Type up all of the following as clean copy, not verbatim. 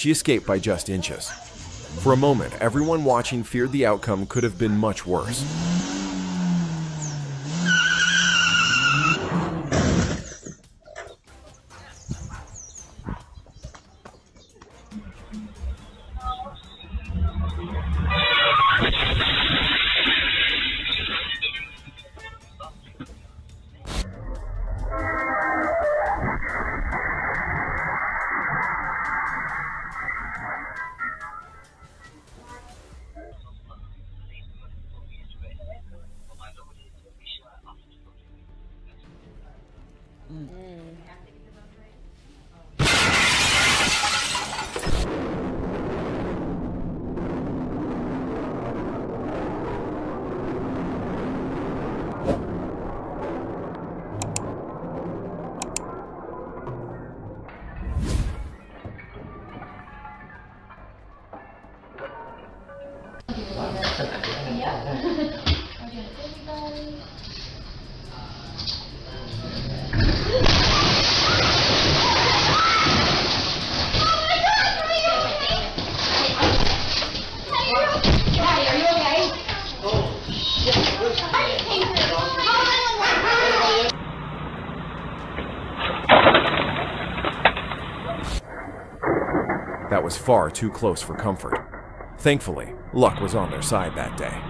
She escaped by just inches. For a moment, everyone watching feared the outcome could have been much worse. That was far too close for comfort. Thankfully, luck was on their side that day.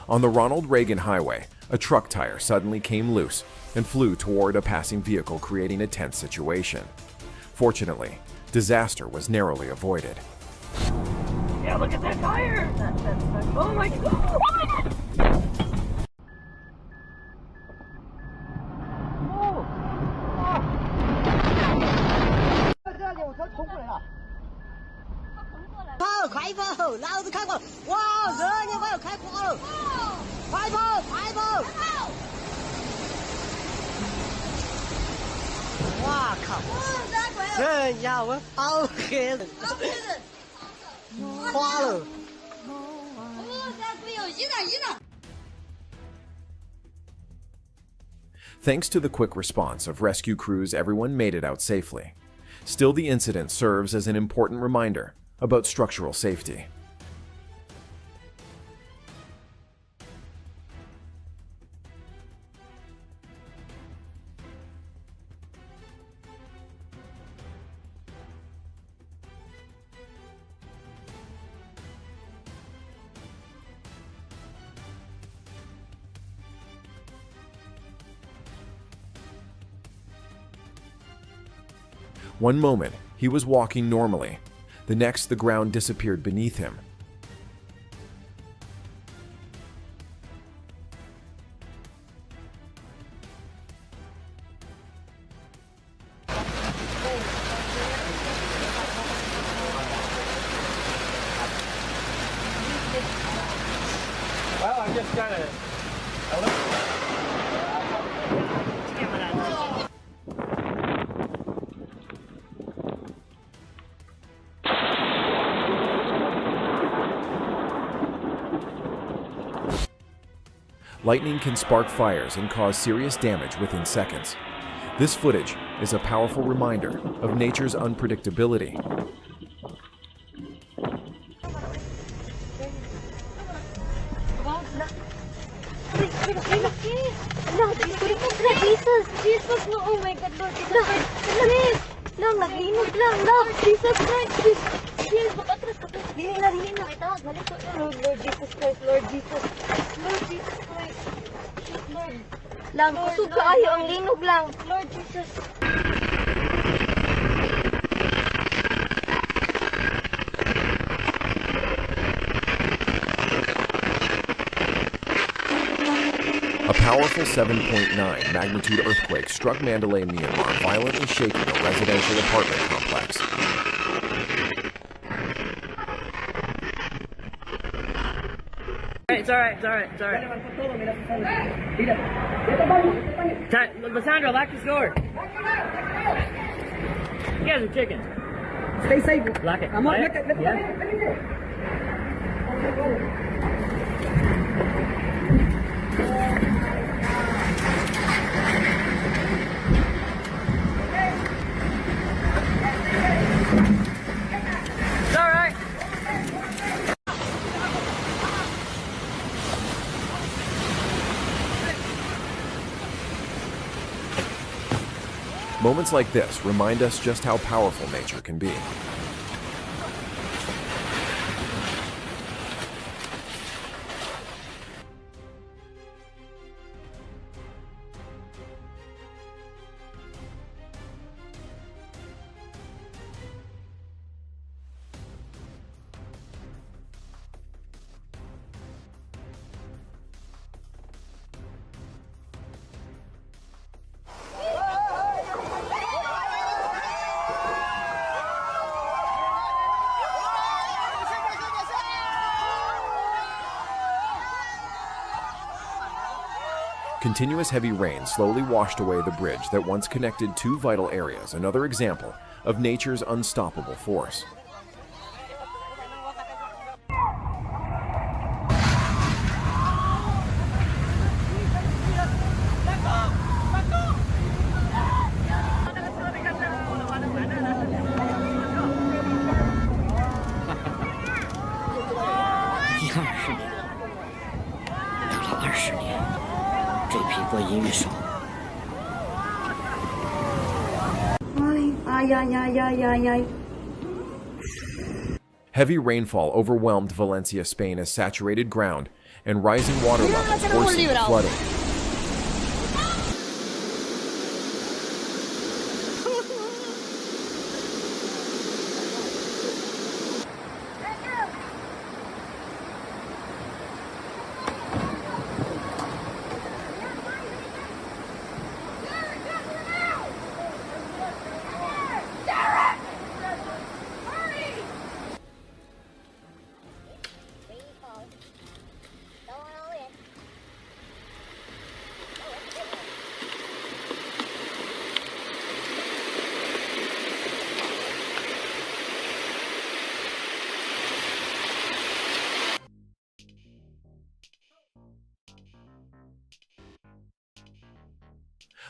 On the Ronald Reagan Highway, a truck tire suddenly came loose and flew toward a passing vehicle, creating a tense situation. Fortunately, disaster was narrowly avoided. Yeah, look at that tire! Oh my god! Thanks to the quick response of rescue crews, everyone made it out safely. Still, the incident serves as an important reminder about structural safety. One moment, he was walking normally. The next, the ground disappeared beneath him. Well, I just got a Lightning can spark fires and cause serious damage within seconds. This footage is a powerful reminder of nature's unpredictability. Jesus, no, oh my God, Lord, please, lang, naglinog lang, Jesus Christ, please, makatras ka, dili na, Maliko na, Lord Jesus Christ, Lord Jesus. Lord Jesus Christ. Lord. Lang, kusog kaayo, ang linog lang. Lord Jesus. A powerful 7.9 magnitude earthquake struck Mandalay, Myanmar, violently shaking a residential apartment complex. It's alright. Lysandro, lock this door. You guys are chickens. Stay safe. Lock it. I'm on. Lock it. Yeah. It's alright. Moments like this remind us just how powerful nature can be. Continuous heavy rain slowly washed away the bridge that once connected two vital areas, another example of nature's unstoppable force. Heavy rainfall overwhelmed Valencia, Spain as saturated ground and rising water levels worsened the flooding.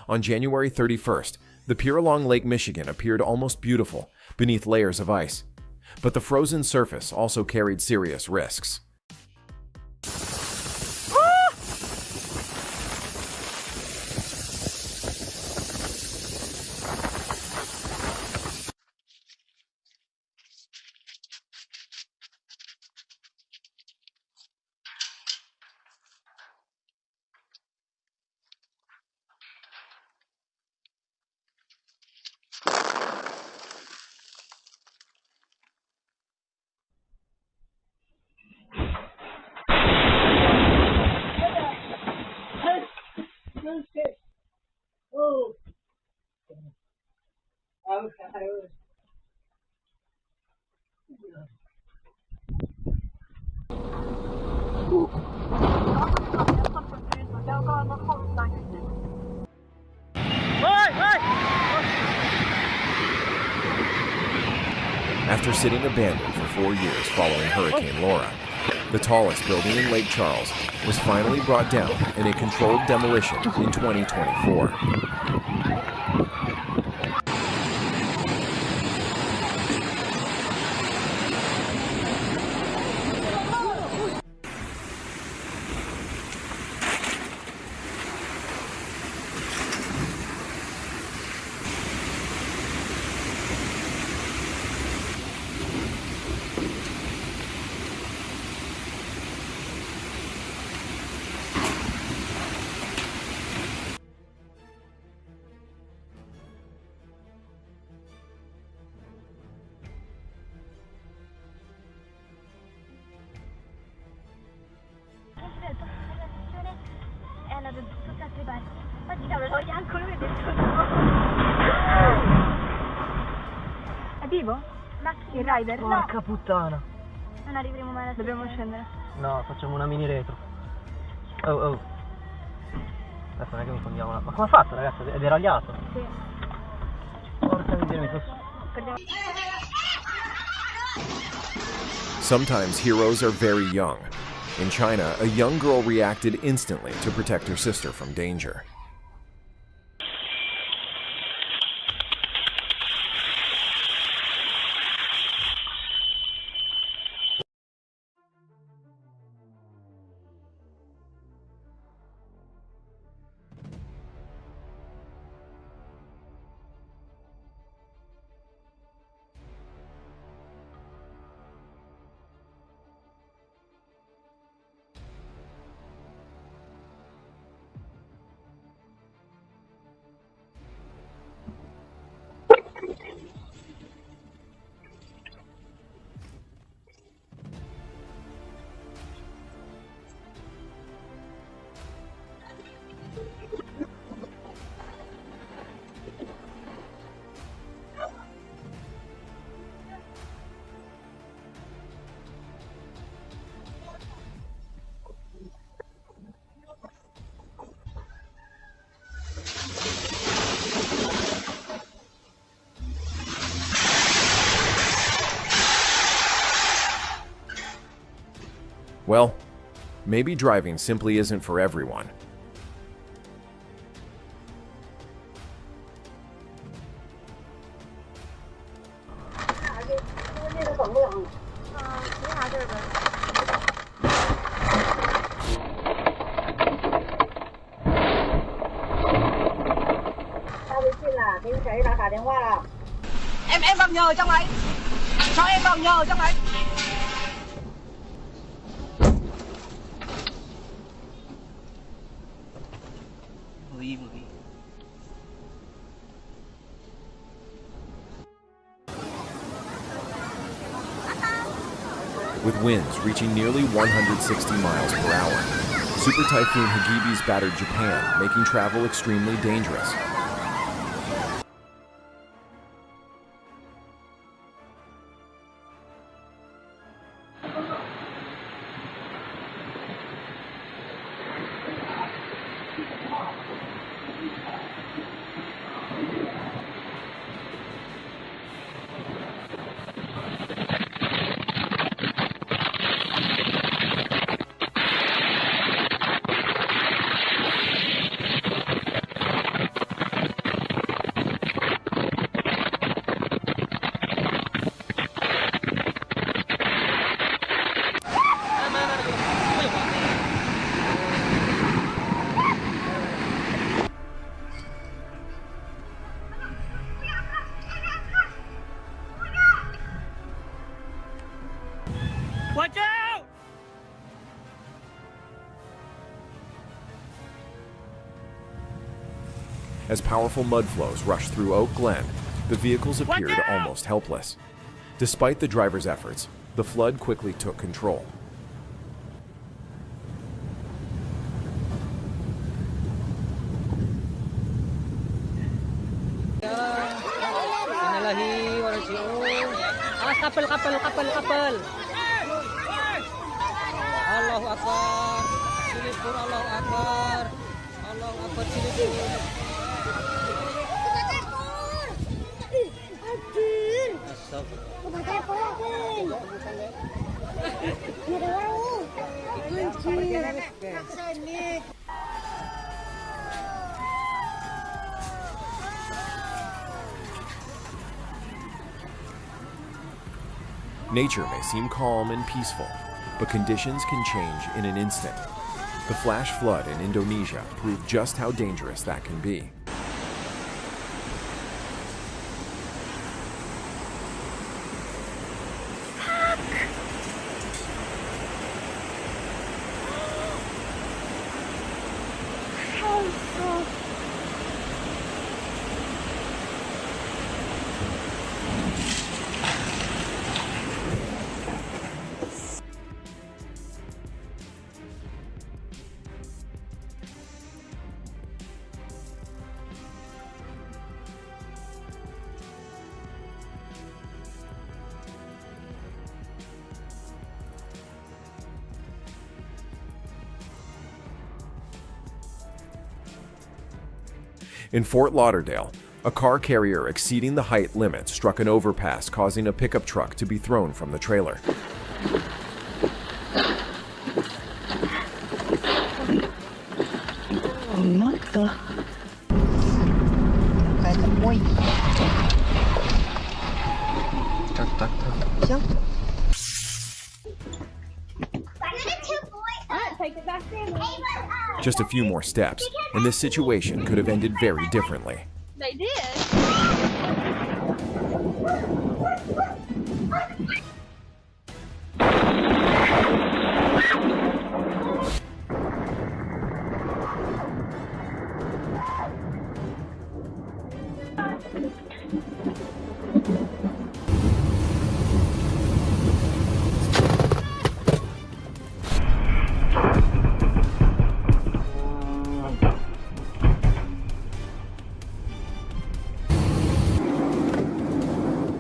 On January 31st, the pier along Lake Michigan appeared almost beautiful beneath layers of ice. But the frozen surface also carried serious risks. After sitting abandoned for 4 years following Hurricane Laura, the tallest building in Lake Charles was finally brought down in a controlled demolition in 2024. È vivo? Il rider? Porca puttana. Non arriveremo mai alla stazione. Dobbiamo scendere. No, facciamo una mini retro. Oh. Adesso non è che mi condiamo. Ma come ha fatto, ragazzi? È deragliato? Sì. Porca miseria, mi sto... Sometimes heroes are very young. In China, a young girl reacted instantly to protect her sister from danger. Well, maybe driving simply isn't for everyone. Em vào nhờ trong ấy. Cho em vào nhờ trong ấy. Vừa đi. With winds reaching nearly 160 miles per hour, Super Typhoon Hagibi's battered Japan, making travel extremely dangerous. Watch out! As powerful mud flows rushed through Oak Glen, the vehicles appeared almost helpless. Despite the driver's efforts, the flood quickly took control. Kapal. Allahu Akbar. Silipur Allahu Akbar. Allahu Akbar silipur. Nature may seem calm and peaceful, but conditions can change in an instant. The flash flood in Indonesia proved just how dangerous that can be. In Fort Lauderdale, a car carrier exceeding the height limit struck an overpass, causing a pickup truck to be thrown from the trailer. Just a few more steps, and this situation could have ended very differently. They did.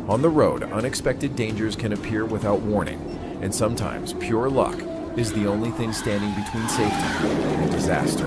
On the road, unexpected dangers can appear without warning, and sometimes pure luck is the only thing standing between safety and disaster.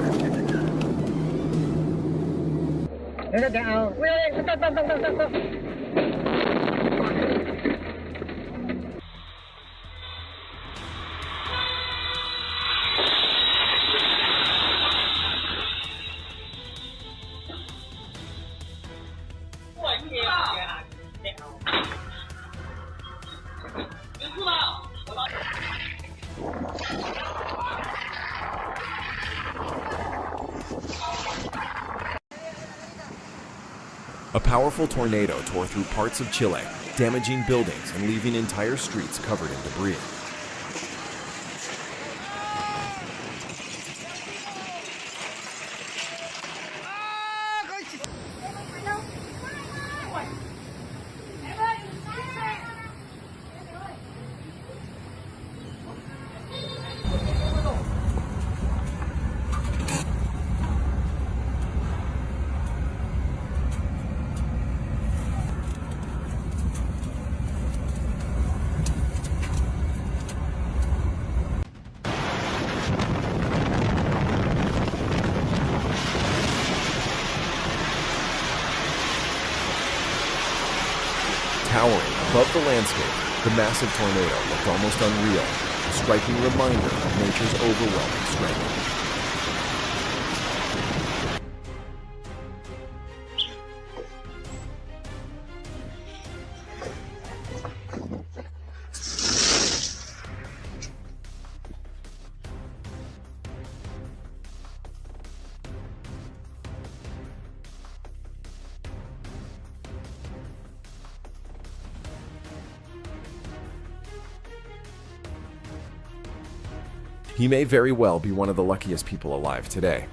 A powerful tornado tore through parts of Chile, damaging buildings and leaving entire streets covered in debris. Towering above the landscape, the massive tornado looked almost unreal, a striking reminder of nature's overwhelming strength. He may very well be one of the luckiest people alive today.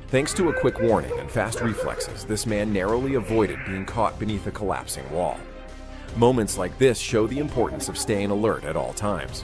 Thanks to a quick warning and fast reflexes, this man narrowly avoided being caught beneath a collapsing wall. Moments like this show the importance of staying alert at all times.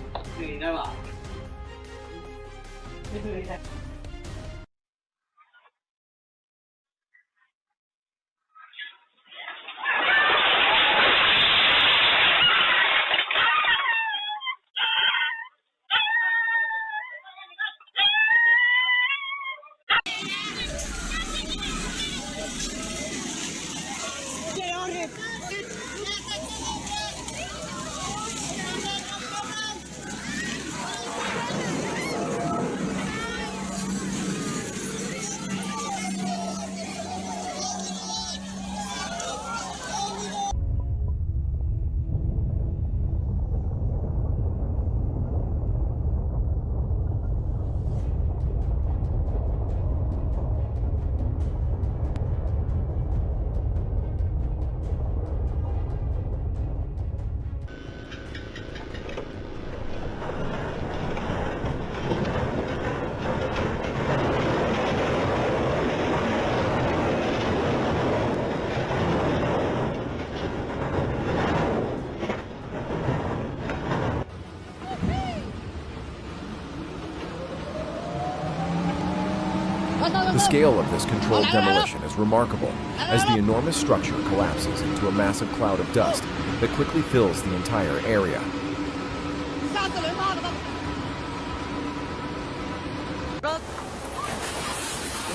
The scale of this controlled demolition is remarkable, as the enormous structure collapses into a massive cloud of dust that quickly fills the entire area.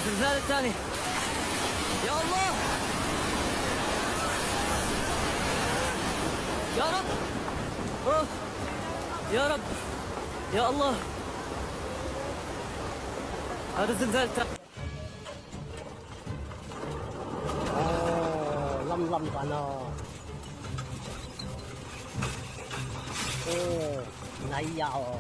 الزلزال الثاني يا الله يا رب يا رب يا الله هذا الزلزال الثاني Lâm cả nò. Này giàu.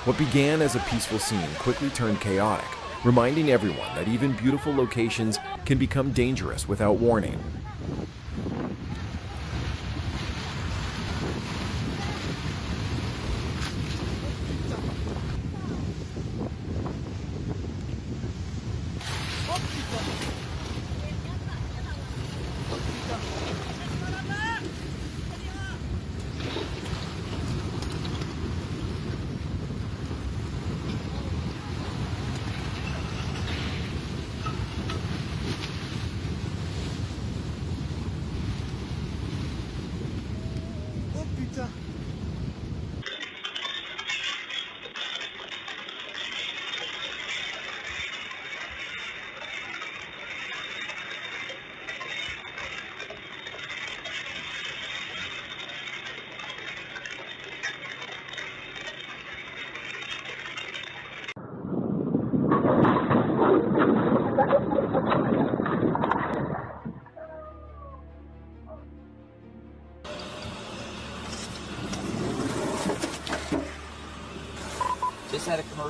What began as a peaceful scene quickly turned chaotic, reminding everyone that even beautiful locations can become dangerous without warning.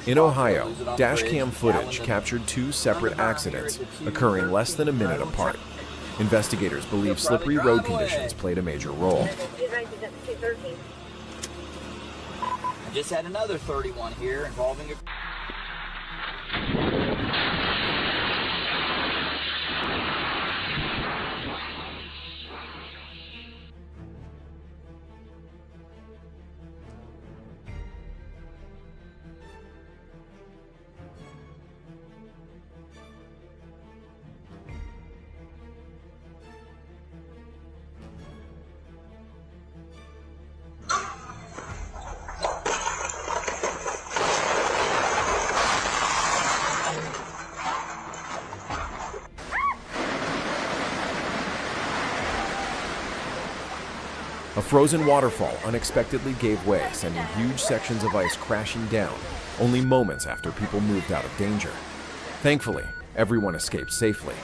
In Ohio, dashcam footage captured two separate accidents occurring less than a minute apart. Investigators believe slippery road conditions played a major role. I just had another 31 here involving a... A frozen waterfall unexpectedly gave way, sending huge sections of ice crashing down, only moments after people moved out of danger. Thankfully, everyone escaped safely.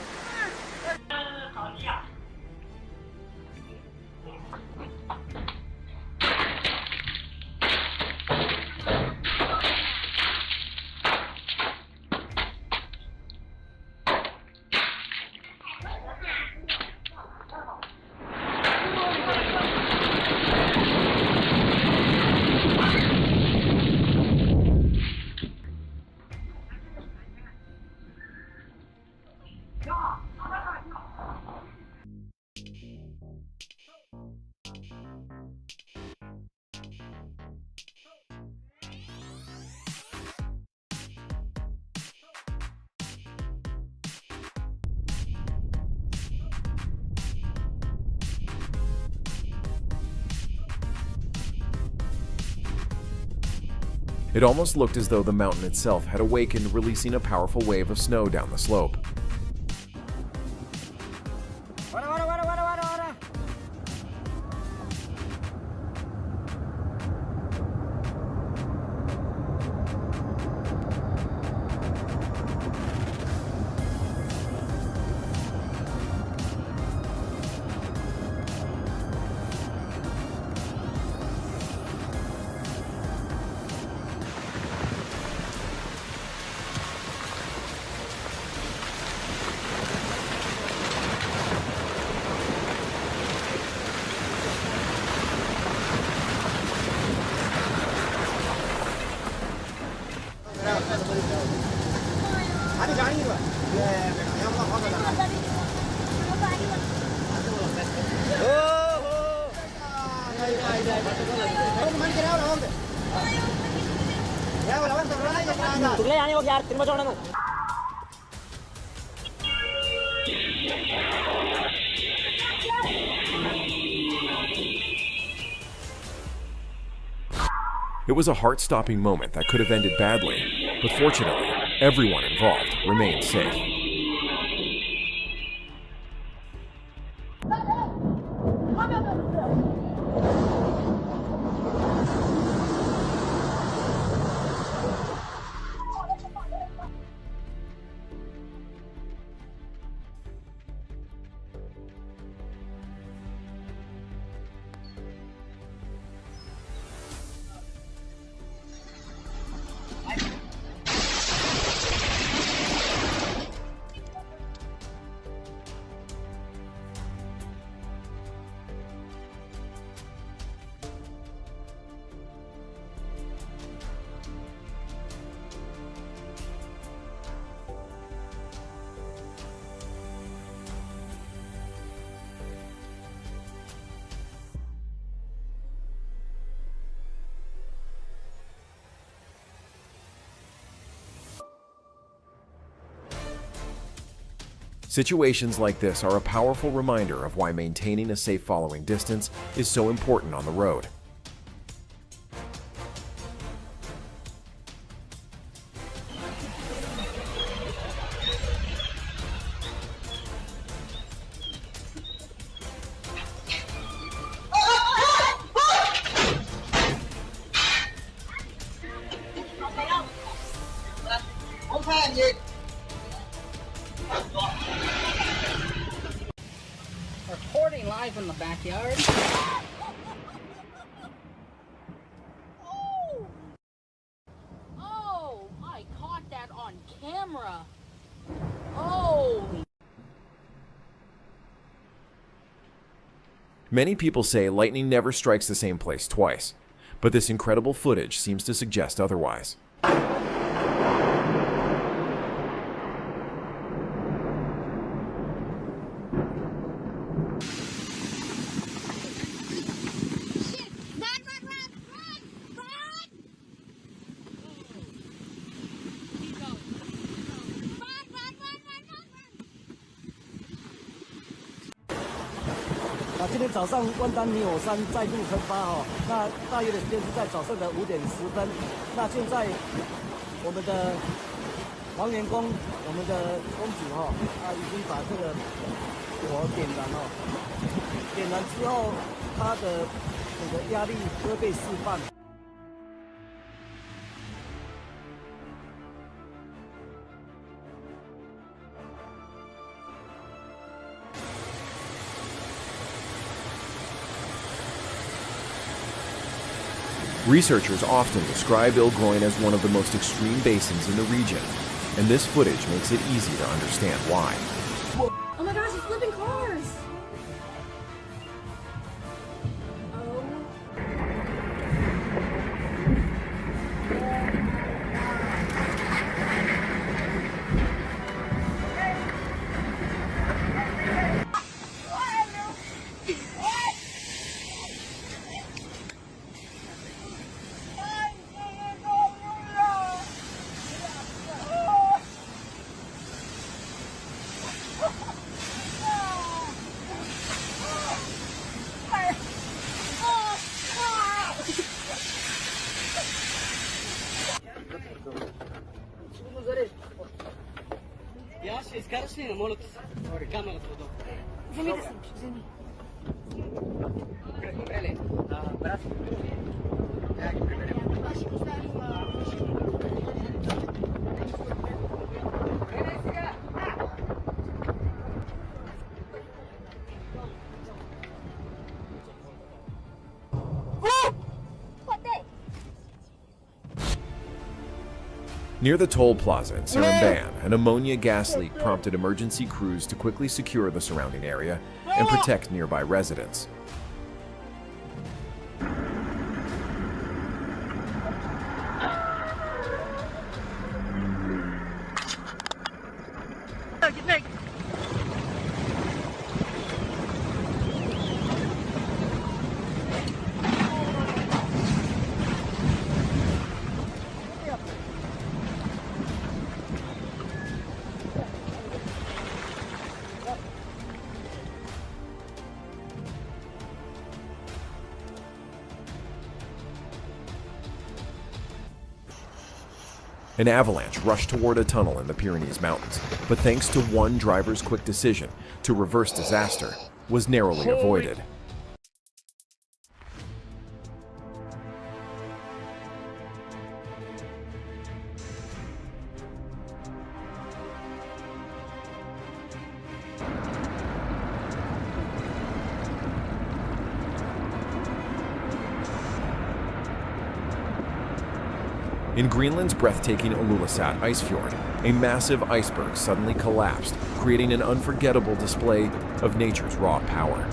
It almost looked as though the mountain itself had awakened, releasing a powerful wave of snow down the slope. It was a heart-stopping moment that could have ended badly, but fortunately, everyone involved remained safe. Situations like this are a powerful reminder of why maintaining a safe following distance is so important on the road. Recording live in the backyard. Oh, I caught that on camera. Oh. Many people say lightning never strikes the same place twice, but this incredible footage seems to suggest otherwise.啊，今天早上万丹尼火山再度喷发哦，那大约的时间是在早上的5:10。那现在我们的王员工，我们的公主哈，已经把这个火点燃哦。点燃之后，它的整个压力就会被释放。Researchers often describe Il Groin as one of the most extreme basins in the region, and this footage makes it easy to understand why. Oh my gosh, he's flipping cars! Oh. Ja się skarżę na molot kamera to do. Near the toll plaza in Seremban, an ammonia gas leak prompted emergency crews to quickly secure the surrounding area and protect nearby residents. An avalanche rushed toward a tunnel in the Pyrenees Mountains, but thanks to one driver's quick decision to reverse disaster, was narrowly avoided. In Greenland's breathtaking Ilulissat ice fjord, a massive iceberg suddenly collapsed, creating an unforgettable display of nature's raw power.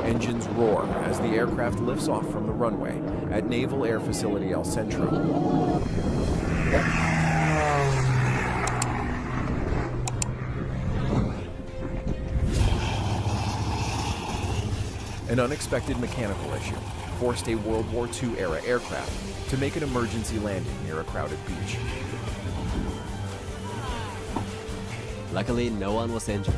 Engines roar as the aircraft lifts off from the runway at Naval Air Facility El Centro. An unexpected mechanical issue forced a World War II-era aircraft to make an emergency landing near a crowded beach. Luckily, no one was injured.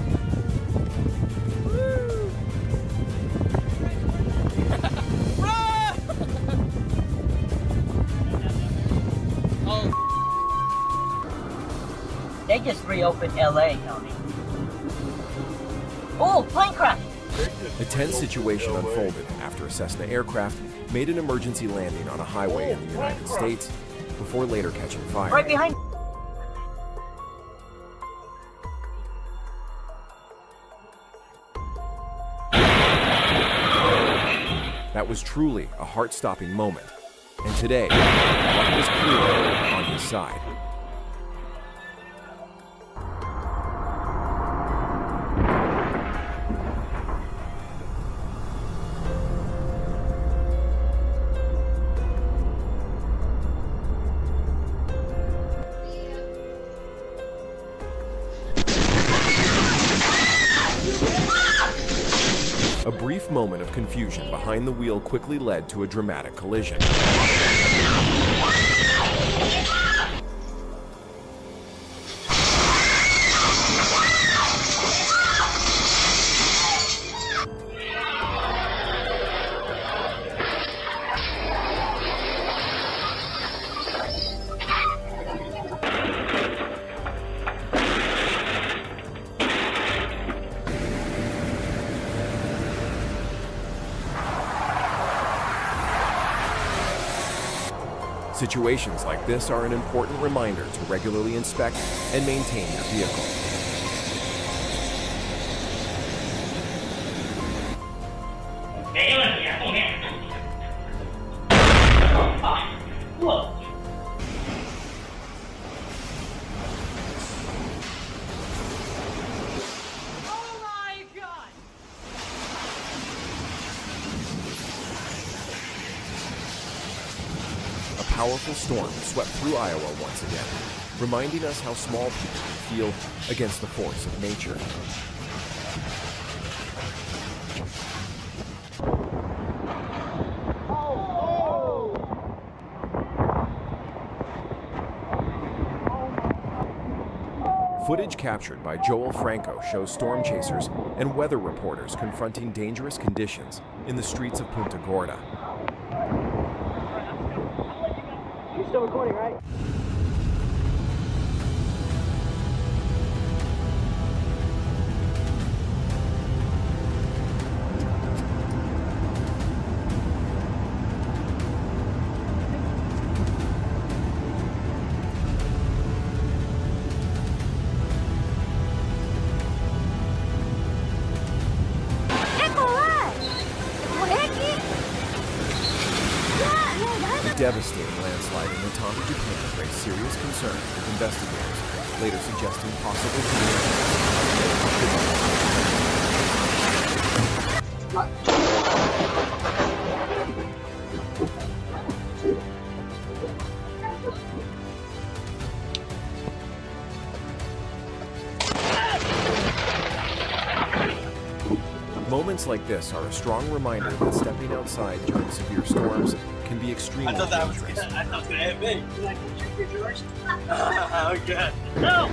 They just reopened LA, Tony. Oh, plane crash! A tense situation unfolded after a Cessna aircraft made an emergency landing on a highway in the United States before later catching fire. Right behind. That was truly a heart-stopping moment. And today, luck was clearly on his side. A brief moment of confusion behind the wheel quickly led to a dramatic collision. Situations like this are an important reminder to regularly inspect and maintain your vehicle. A powerful storm swept through Iowa once again, reminding us how small people can feel against the force of nature. Footage captured by Joel Franco shows storm chasers and weather reporters confronting dangerous conditions in the streets of Punta Gorda. You're still recording, right? The devastating landslide in Otama, Japan raised serious concerns with investigators, later suggesting possible Moments like this are a strong reminder that stepping outside during severe storms can be extremely dangerous. I thought it was gonna hit me. You like to check your drawers? Oh, good. No!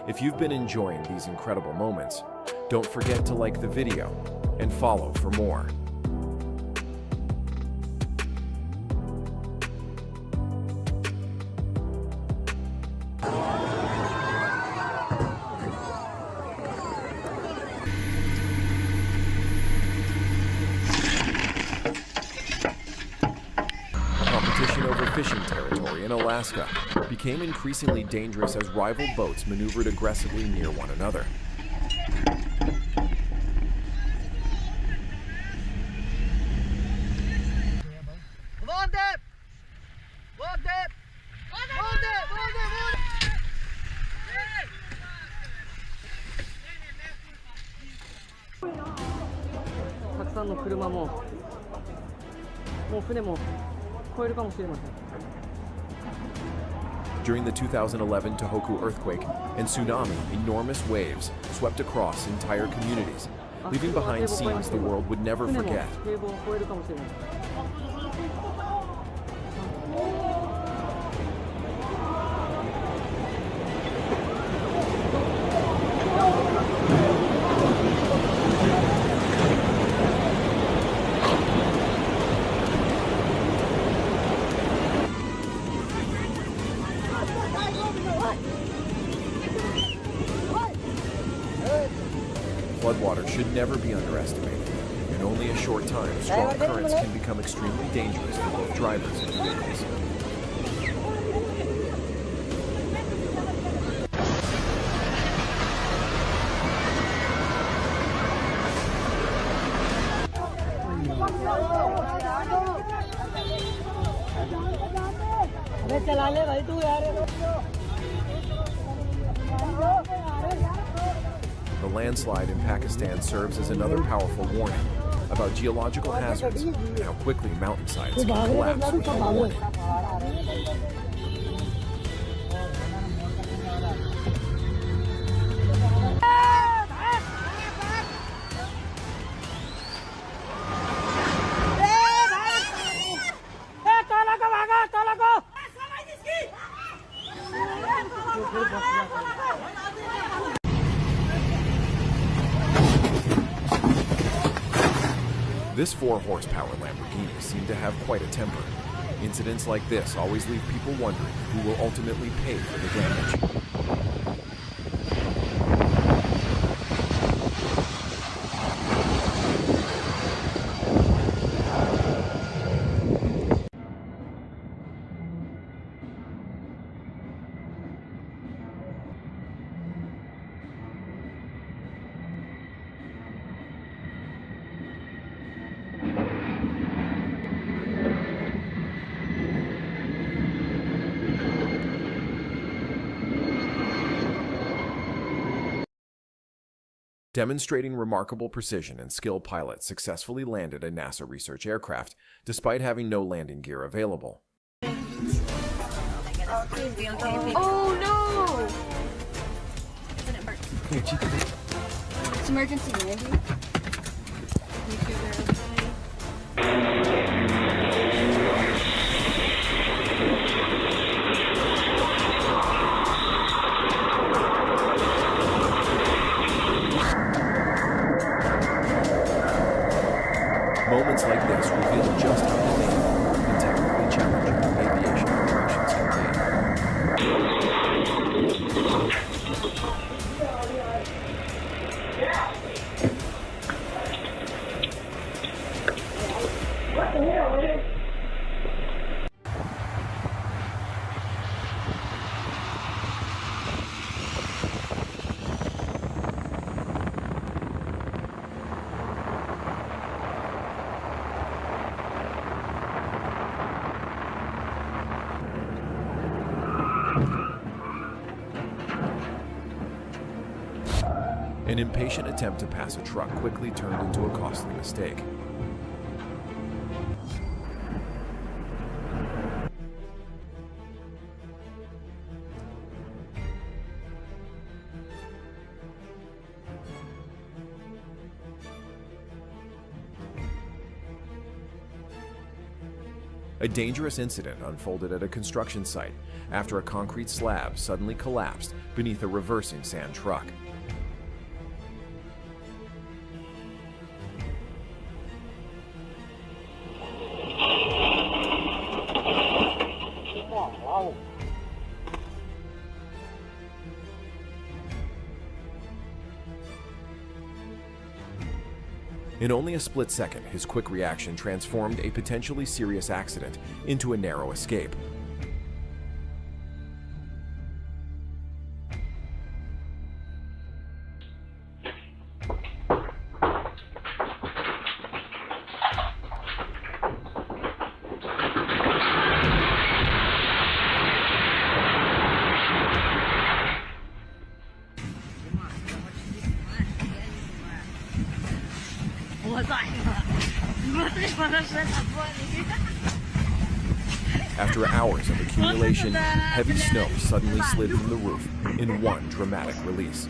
If you've been enjoying these incredible moments, don't forget to like the video and follow for more. Competition over fishing territory in Alaska became increasingly dangerous as rival boats maneuvered aggressively near one another. During the 2011 Tohoku earthquake and tsunami, enormous waves swept across entire communities, leaving behind scenes the world would never forget. Floodwater should never be underestimated. In only a short time, strong currents can become extremely dangerous for both drivers and vehicles. The landslide in Pakistan serves as another powerful warning about geological hazards and how quickly mountainsides can collapse with no warning. This 4-horsepower Lamborghini seemed to have quite a temper. Incidents like this always leave people wondering who will ultimately pay for the damage. Demonstrating remarkable precision and skill, pilots successfully landed a NASA research aircraft, despite having no landing gear available. Oh no! It's emergency landing. Make sure they're okay. Moments like this reveal just how humane and An impatient attempt to pass a truck quickly turned into a costly mistake. A dangerous incident unfolded at a construction site after a concrete slab suddenly collapsed beneath a reversing sand truck. In only a split second, his quick reaction transformed a potentially serious accident into a narrow escape. After hours of accumulation, heavy snow suddenly slid from the roof in one dramatic release.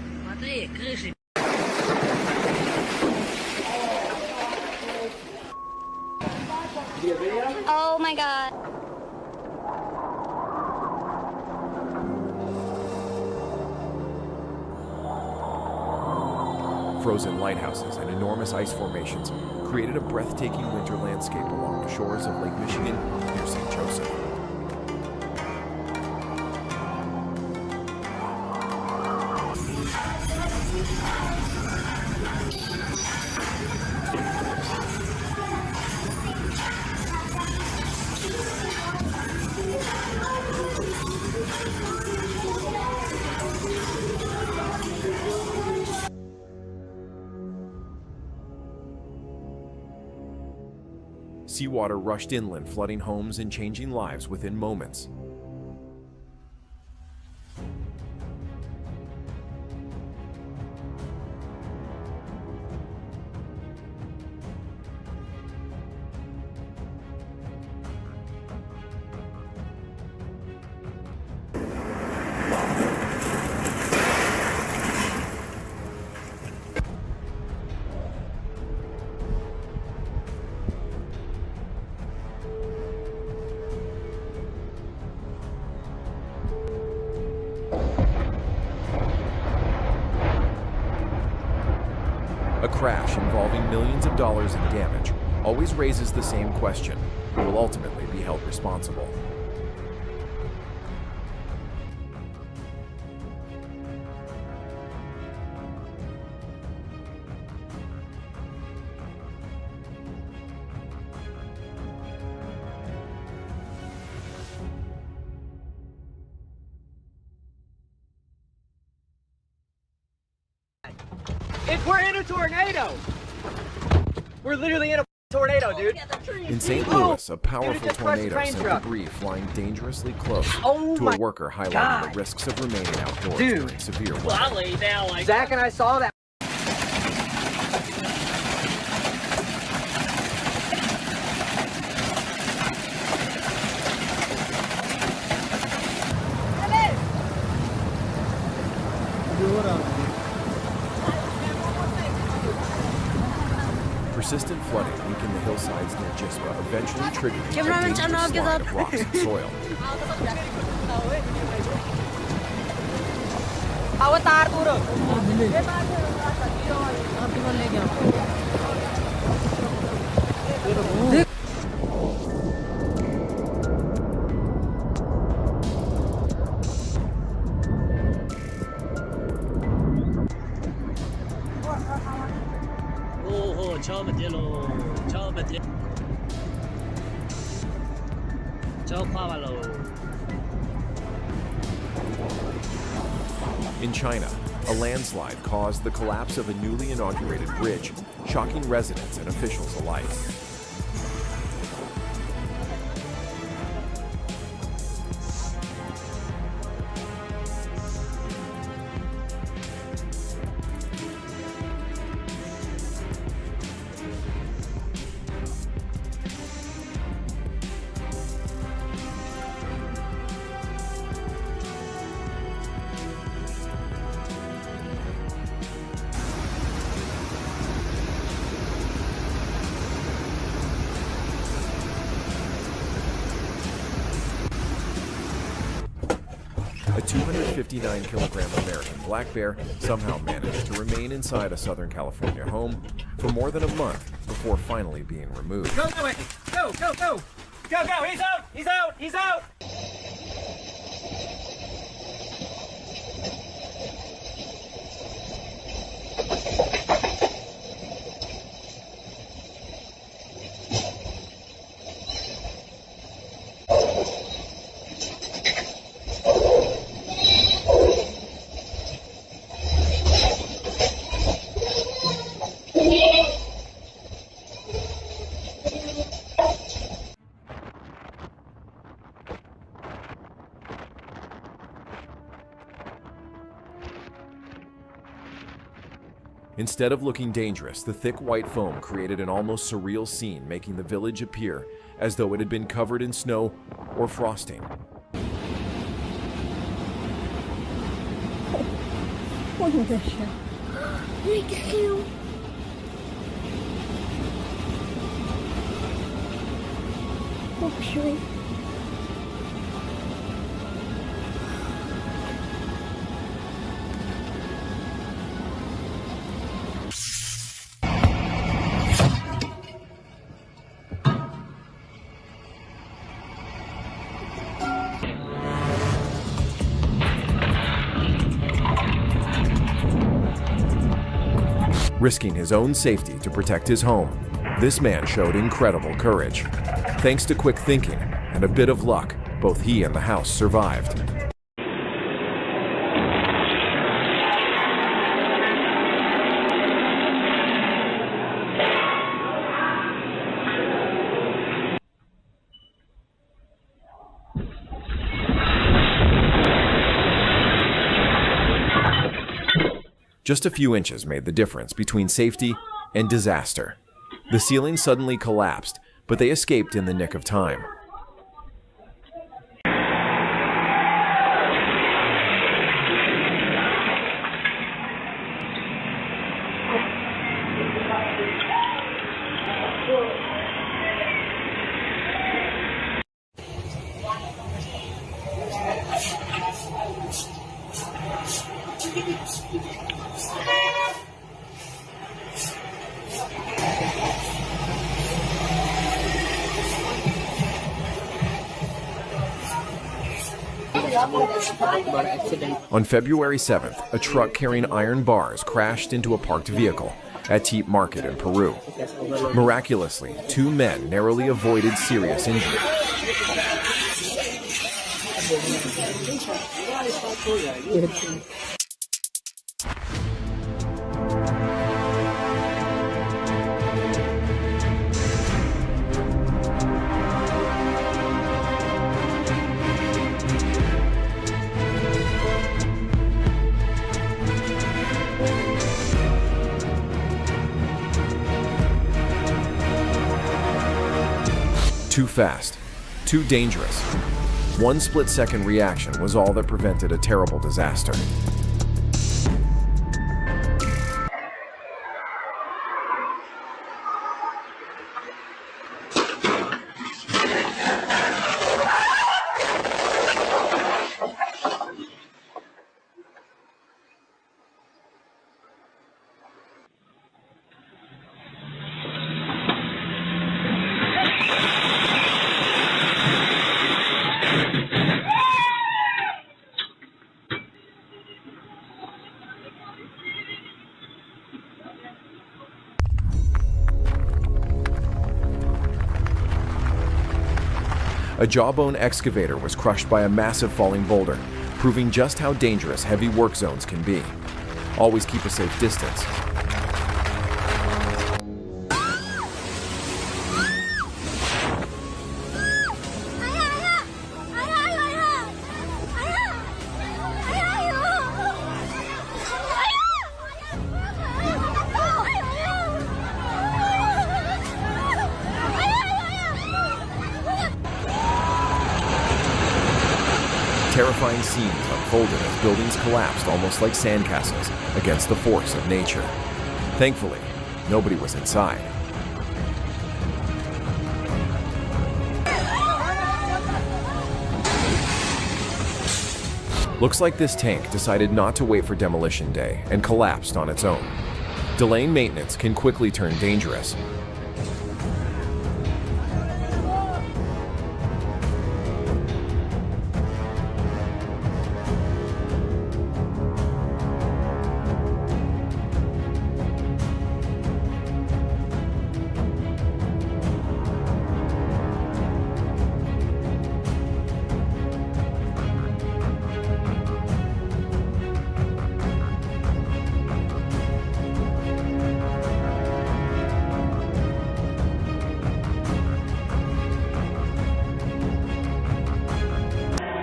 Oh my god. Frozen lighthouses and enormous ice formations created a breathtaking winter landscape along the shores of Lake Michigan near St. Joseph. Seawater rushed inland, flooding homes and changing lives within moments. A crash involving millions of dollars in damage always raises the same question: who will ultimately be held responsible? We're in a tornado! We're literally in a tornado, dude. In St. Louis, a powerful Dude, it just crushed a tornado train sent truck. debris flying dangerously close Oh to my a worker, highlighting God. the risks of remaining outdoors Dude. during severe weather. I lay down like Zach and I saw that. Persistent flooding weakened the hillsides near Gispa, eventually triggering a dangerous slide of rocks and soil. Avatar turun. In China, a landslide caused the collapse of a newly inaugurated bridge, shocking residents and officials alike. 59-kilogram American black bear somehow managed to remain inside a Southern California home for more than a month before finally being removed. Go, go, go, go, go. Go, go, he's out, he's out, he's out. Instead of looking dangerous, the thick white foam created an almost surreal scene, making the village appear as though it had been covered in snow or frosting. Risking his own safety to protect his home, this man showed incredible courage. Thanks to quick thinking and a bit of luck, both he and the house survived. Just a few inches made the difference between safety and disaster. The ceiling suddenly collapsed, but they escaped in the nick of time. On February 7th, a truck carrying iron bars crashed into a parked vehicle at Teep Market in Peru. Miraculously, 2 men narrowly avoided serious injury. Too fast, too dangerous. One split-second reaction was all that prevented a terrible disaster. A jawbone excavator was crushed by a massive falling boulder, proving just how dangerous heavy work zones can be. Always keep a safe distance. Terrifying scenes unfolded as buildings collapsed almost like sandcastles against the force of nature. Thankfully, nobody was inside. Looks like this tank decided not to wait for demolition day and collapsed on its own. Delaying maintenance can quickly turn dangerous.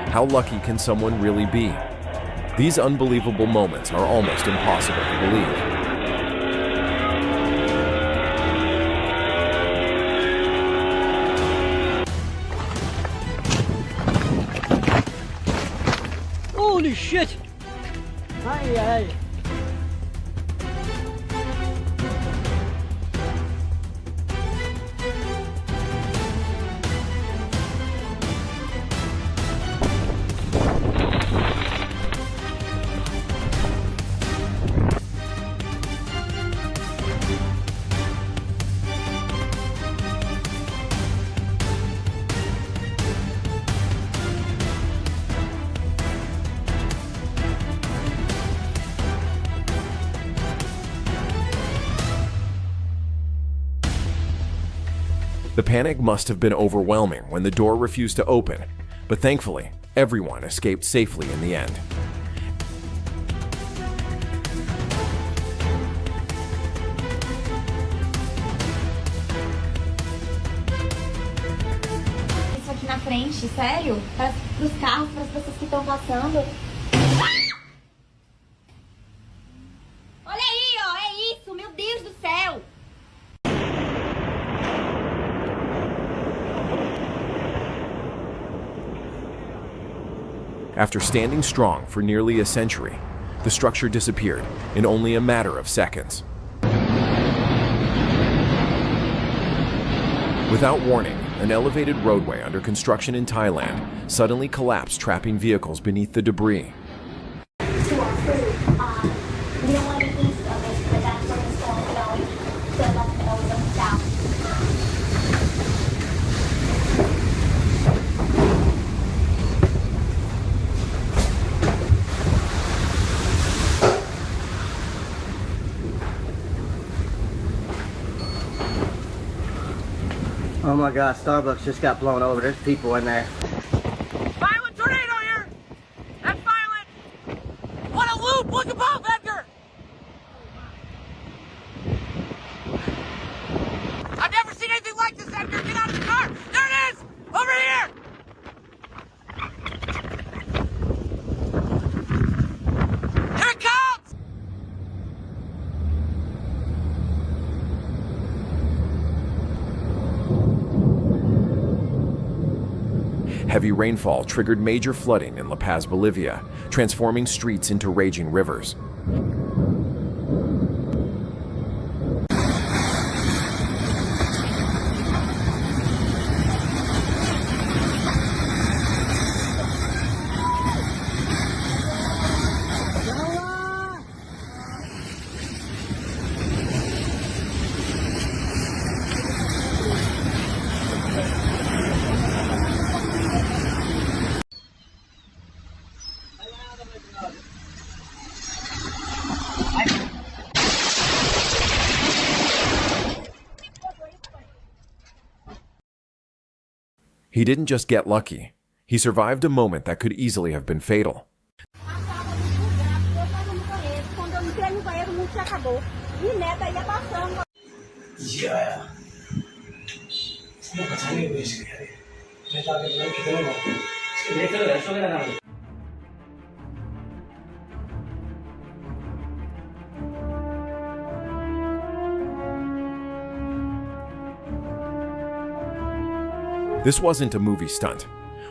How lucky can someone really be? These unbelievable moments are almost impossible to believe. Holy shit! Ay, ay. The panic must have been overwhelming when the door refused to open, but thankfully, everyone escaped safely in the end. Isso aqui na frente, sério? Para os carros, para as pessoas que estão passando. Olha aí, ó, é isso, meu Deus do céu! After standing strong for nearly a century, the structure disappeared in only a matter of seconds. Without warning, an elevated roadway under construction in Thailand suddenly collapsed, trapping vehicles beneath the debris. Oh my God, Starbucks just got blown over. There's people in there. Violent tornado here! That's violent! What a loop! Look above, Edgar! I've never seen anything like this, Edgar! Get out of the car! There it is! Over here! Here it comes! Heavy rainfall triggered major flooding in La Paz, Bolivia, transforming streets into raging rivers. He didn't just get lucky, he survived a moment that could easily have been fatal. Yeah. This wasn't a movie stunt.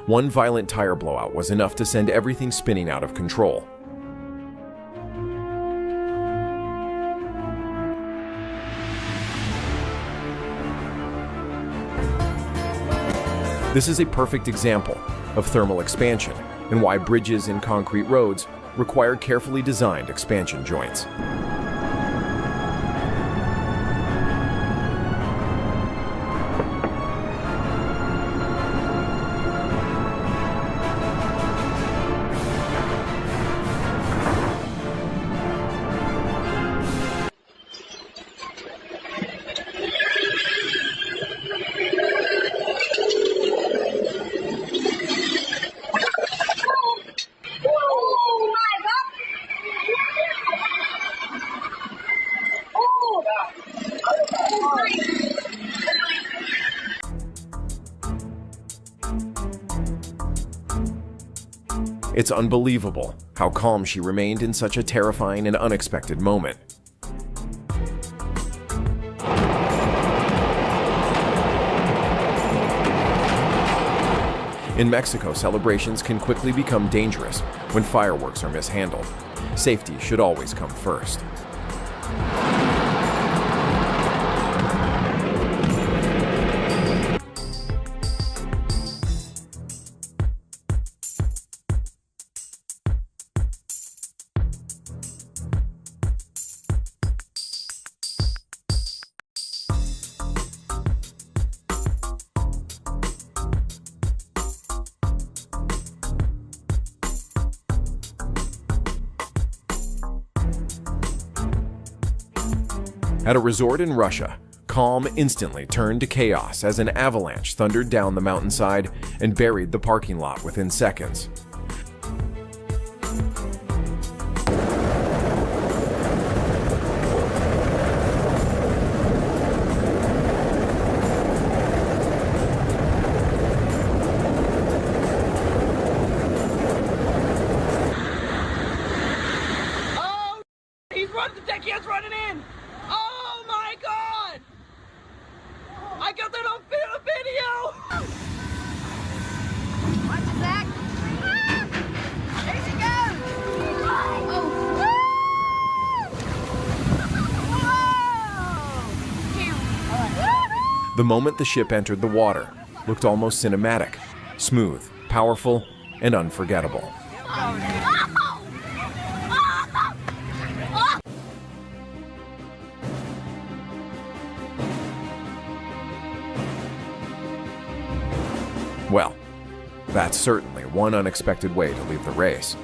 One violent tire blowout was enough to send everything spinning out of control. This is a perfect example of thermal expansion, and why bridges and concrete roads require carefully designed expansion joints. It's unbelievable how calm she remained in such a terrifying and unexpected moment. In Mexico, celebrations can quickly become dangerous when fireworks are mishandled. Safety should always come first. At a resort in Russia, calm instantly turned to chaos as an avalanche thundered down the mountainside and buried the parking lot within seconds. Oh, he's running. The deckhand's running in. Oh my God! I got that on video. Watch it, Zach. There she goes. Oh. Whoa. The moment the ship entered the water looked almost cinematic, smooth, powerful, and unforgettable. Well, that's certainly one unexpected way to leave the race.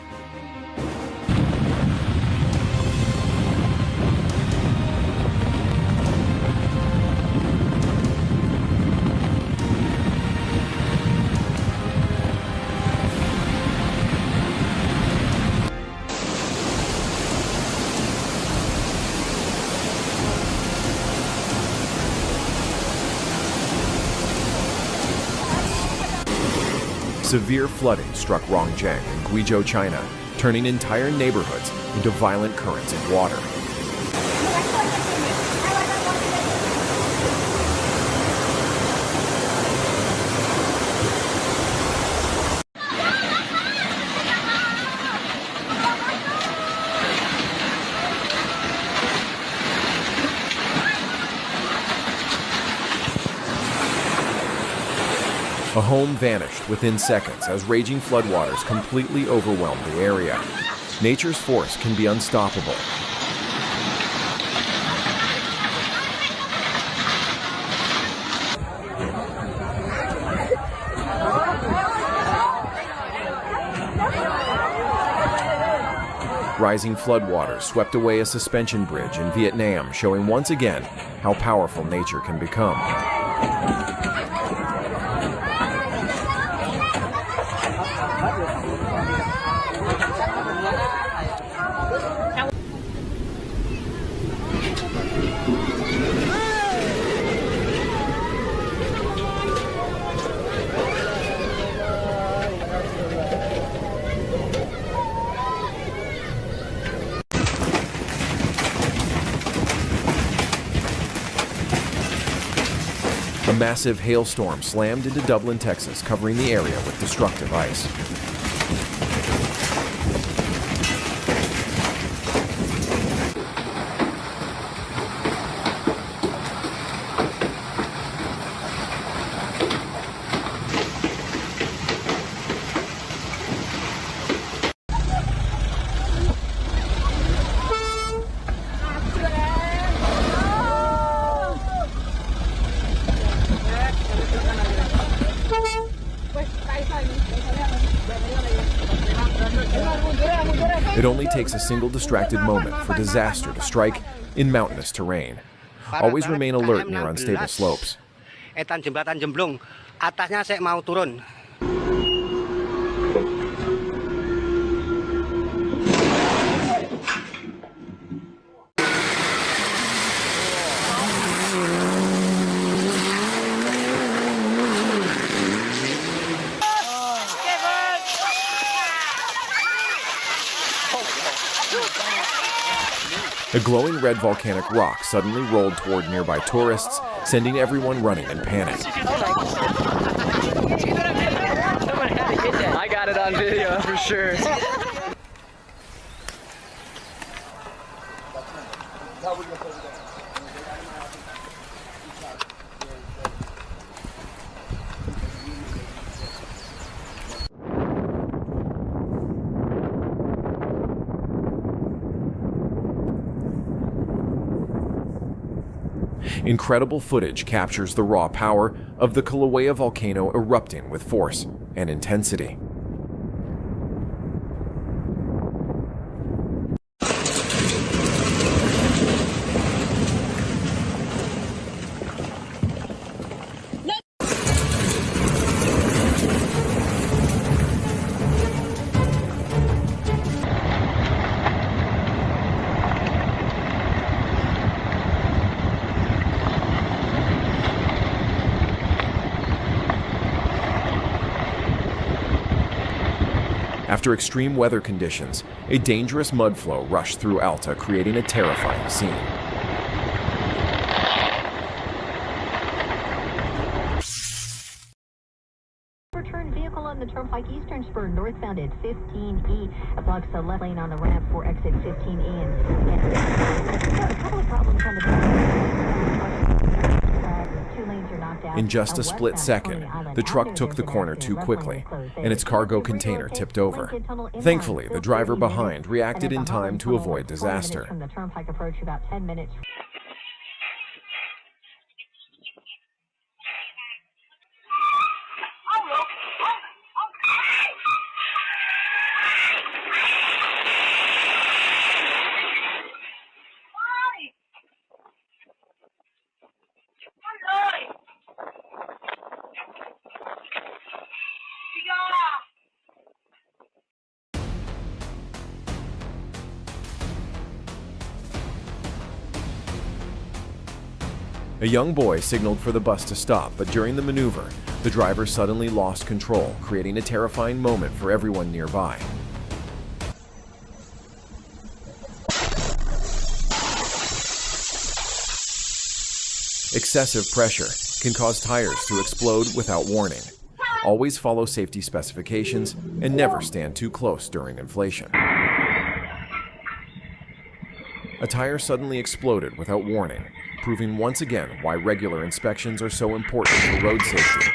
Severe flooding struck Rongjiang in Guizhou, China, turning entire neighborhoods into violent currents of water. A home vanished within seconds as raging floodwaters completely overwhelmed the area. Nature's force can be unstoppable. Rising floodwaters swept away a suspension bridge in Vietnam, showing once again how powerful nature can become. A massive hailstorm slammed into Dublin, Texas, covering the area with destructive ice. takes a single distracted moment for disaster to strike in mountainous terrain. Always remain alert near unstable slopes. Etan jembatan jemblung, atasnya saya mau turun. A glowing red volcanic rock suddenly rolled toward nearby tourists, sending everyone running in panic. I got it on video for sure. Incredible footage captures the raw power of the Kilauea volcano erupting with force and intensity. After extreme weather conditions, a dangerous mud flow rushed through Alta, creating a terrifying scene. Return vehicle on the Turnpike Eastern Spur northbound at 15E. It blocks the left lane on the ramp for exit 15E. And a couple of problems on the In just a split second, the truck took the corner too quickly, and its cargo container tipped over. Thankfully, the driver behind reacted in time to avoid disaster. From the Turnpike approach, about 10 minutes. A young boy signaled for the bus to stop, but during the maneuver, the driver suddenly lost control, creating a terrifying moment for everyone nearby. Excessive pressure can cause tires to explode without warning. Always follow safety specifications and never stand too close during inflation. A tire suddenly exploded without warning, proving once again why regular inspections are so important for road safety.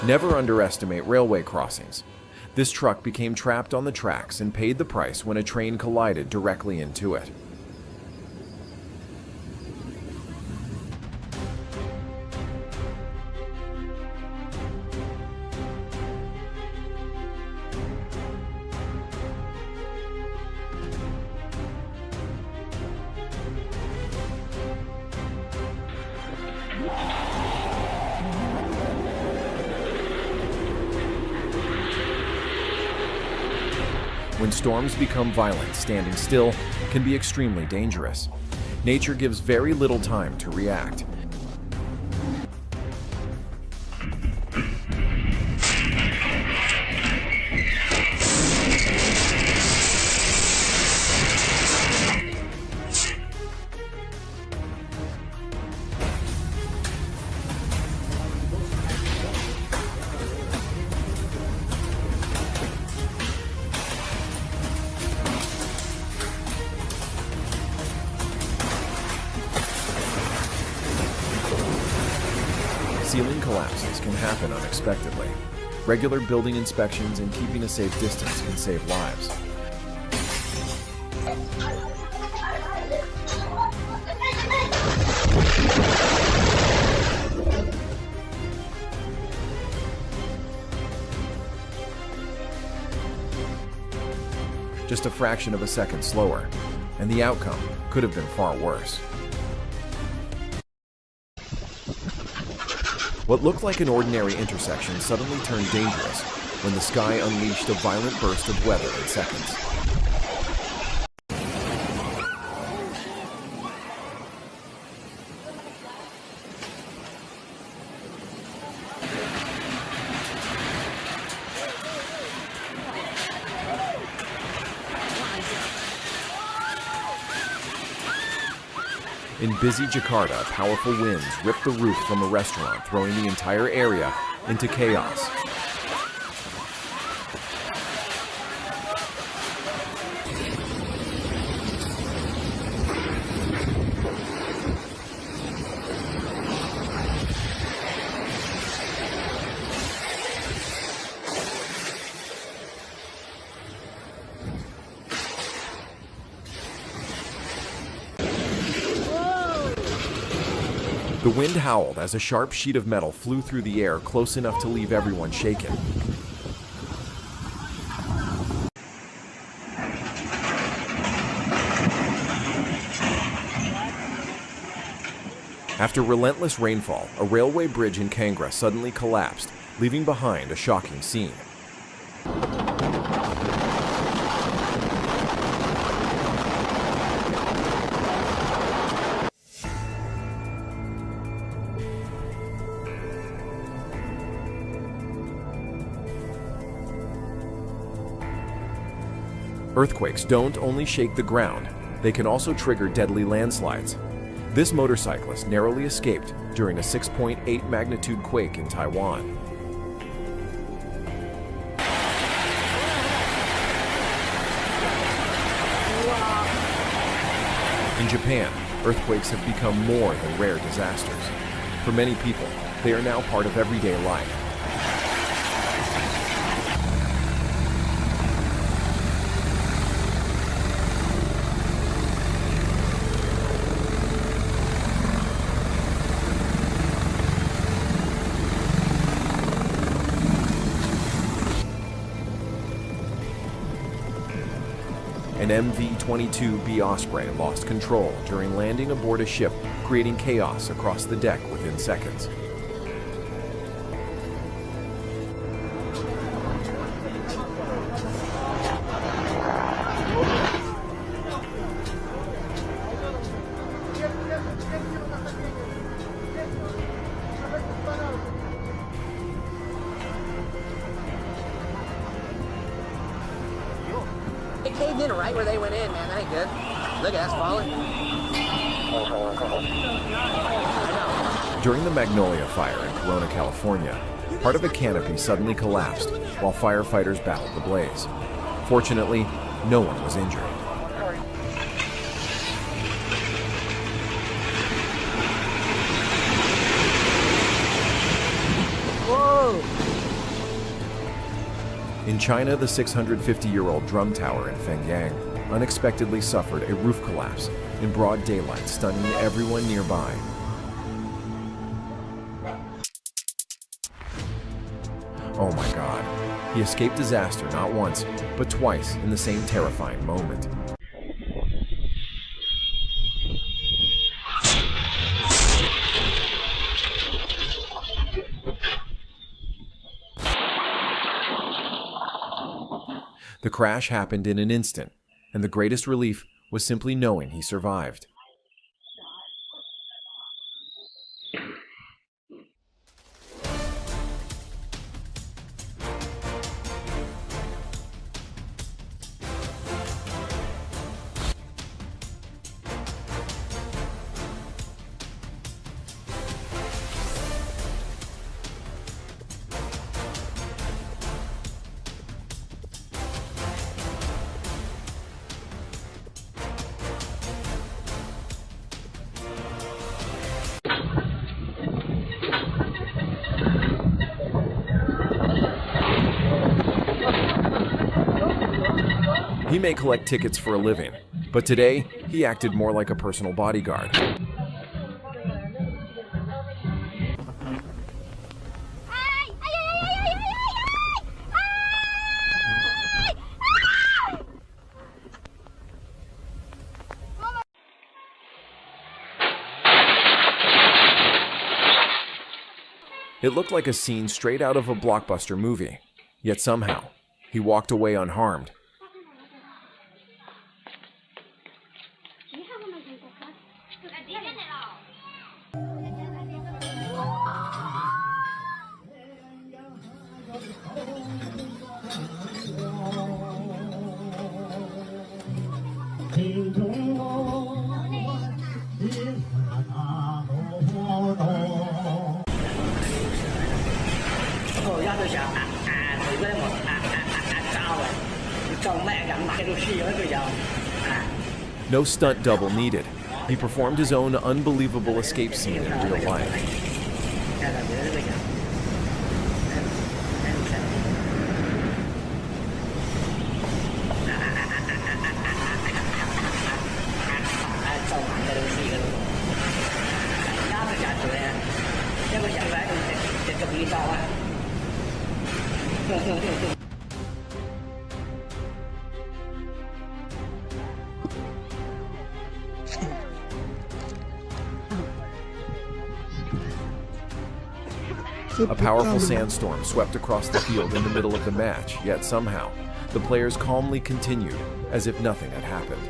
Never underestimate railway crossings. This truck became trapped on the tracks and paid the price when a train collided directly into it. When storms become violent, standing still can be extremely dangerous. Nature gives very little time to react. Ceiling collapses can happen unexpectedly. Regular building inspections and keeping a safe distance can save lives. Just a fraction of a second slower, and the outcome could have been far worse. What looked like an ordinary intersection suddenly turned dangerous when the sky unleashed a violent burst of weather in seconds. In busy Jakarta, powerful winds ripped the roof from a restaurant, throwing the entire area into chaos. The wind howled as a sharp sheet of metal flew through the air close enough to leave everyone shaken. After relentless rainfall, a railway bridge in Kangra suddenly collapsed, leaving behind a shocking scene. Earthquakes don't only shake the ground, they can also trigger deadly landslides. This motorcyclist narrowly escaped during a 6.8 magnitude quake in Taiwan. In Japan, earthquakes have become more than rare disasters. For many people, they are now part of everyday life. An MV-22B Osprey lost control during landing aboard a ship, creating chaos across the deck within seconds. It caved in right where they went in, man. That ain't good. Look at that's falling. During the Magnolia fire in Corona, California, part of a canopy suddenly collapsed while firefighters battled the blaze. Fortunately, no one was injured. Whoa! In China, the 650-year-old drum tower in Fengyang unexpectedly suffered a roof collapse in broad daylight, stunning everyone nearby. Oh my God. He escaped disaster not once, but twice in the same terrifying moment. The crash happened in an instant, and the greatest relief was simply knowing he survived. He may collect tickets for a living, but today he acted more like a personal bodyguard. It looked like a scene straight out of a blockbuster movie, yet somehow he walked away unharmed. No stunt double needed. He performed his own unbelievable escape scene in real life. A powerful sandstorm swept across the field in the middle of the match, yet somehow, the players calmly continued as if nothing had happened.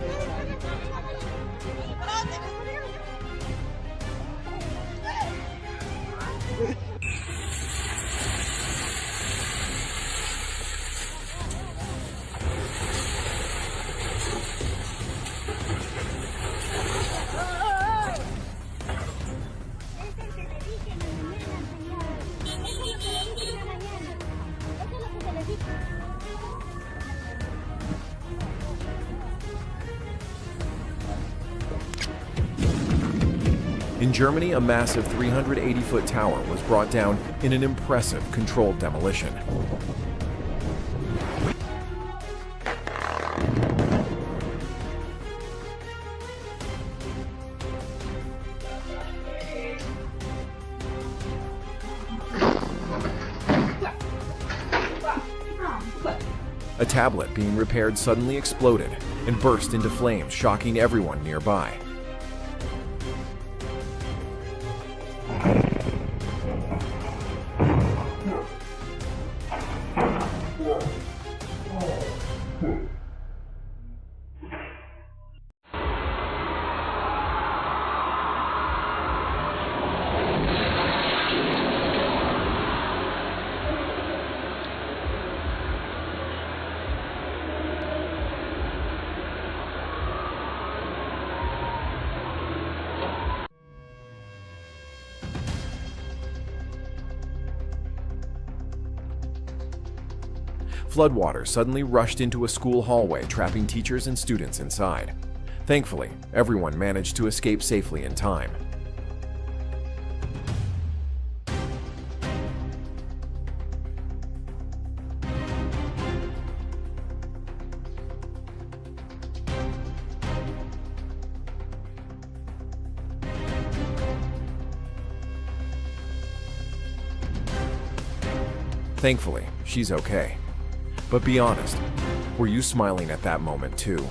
In Germany, a massive 380-foot tower was brought down in an impressive controlled demolition. A tablet being repaired suddenly exploded and burst into flames, shocking everyone nearby. Floodwater suddenly rushed into a school hallway, trapping teachers and students inside. Thankfully, everyone managed to escape safely in time. Thankfully, she's okay. But be honest, were you smiling at that moment too?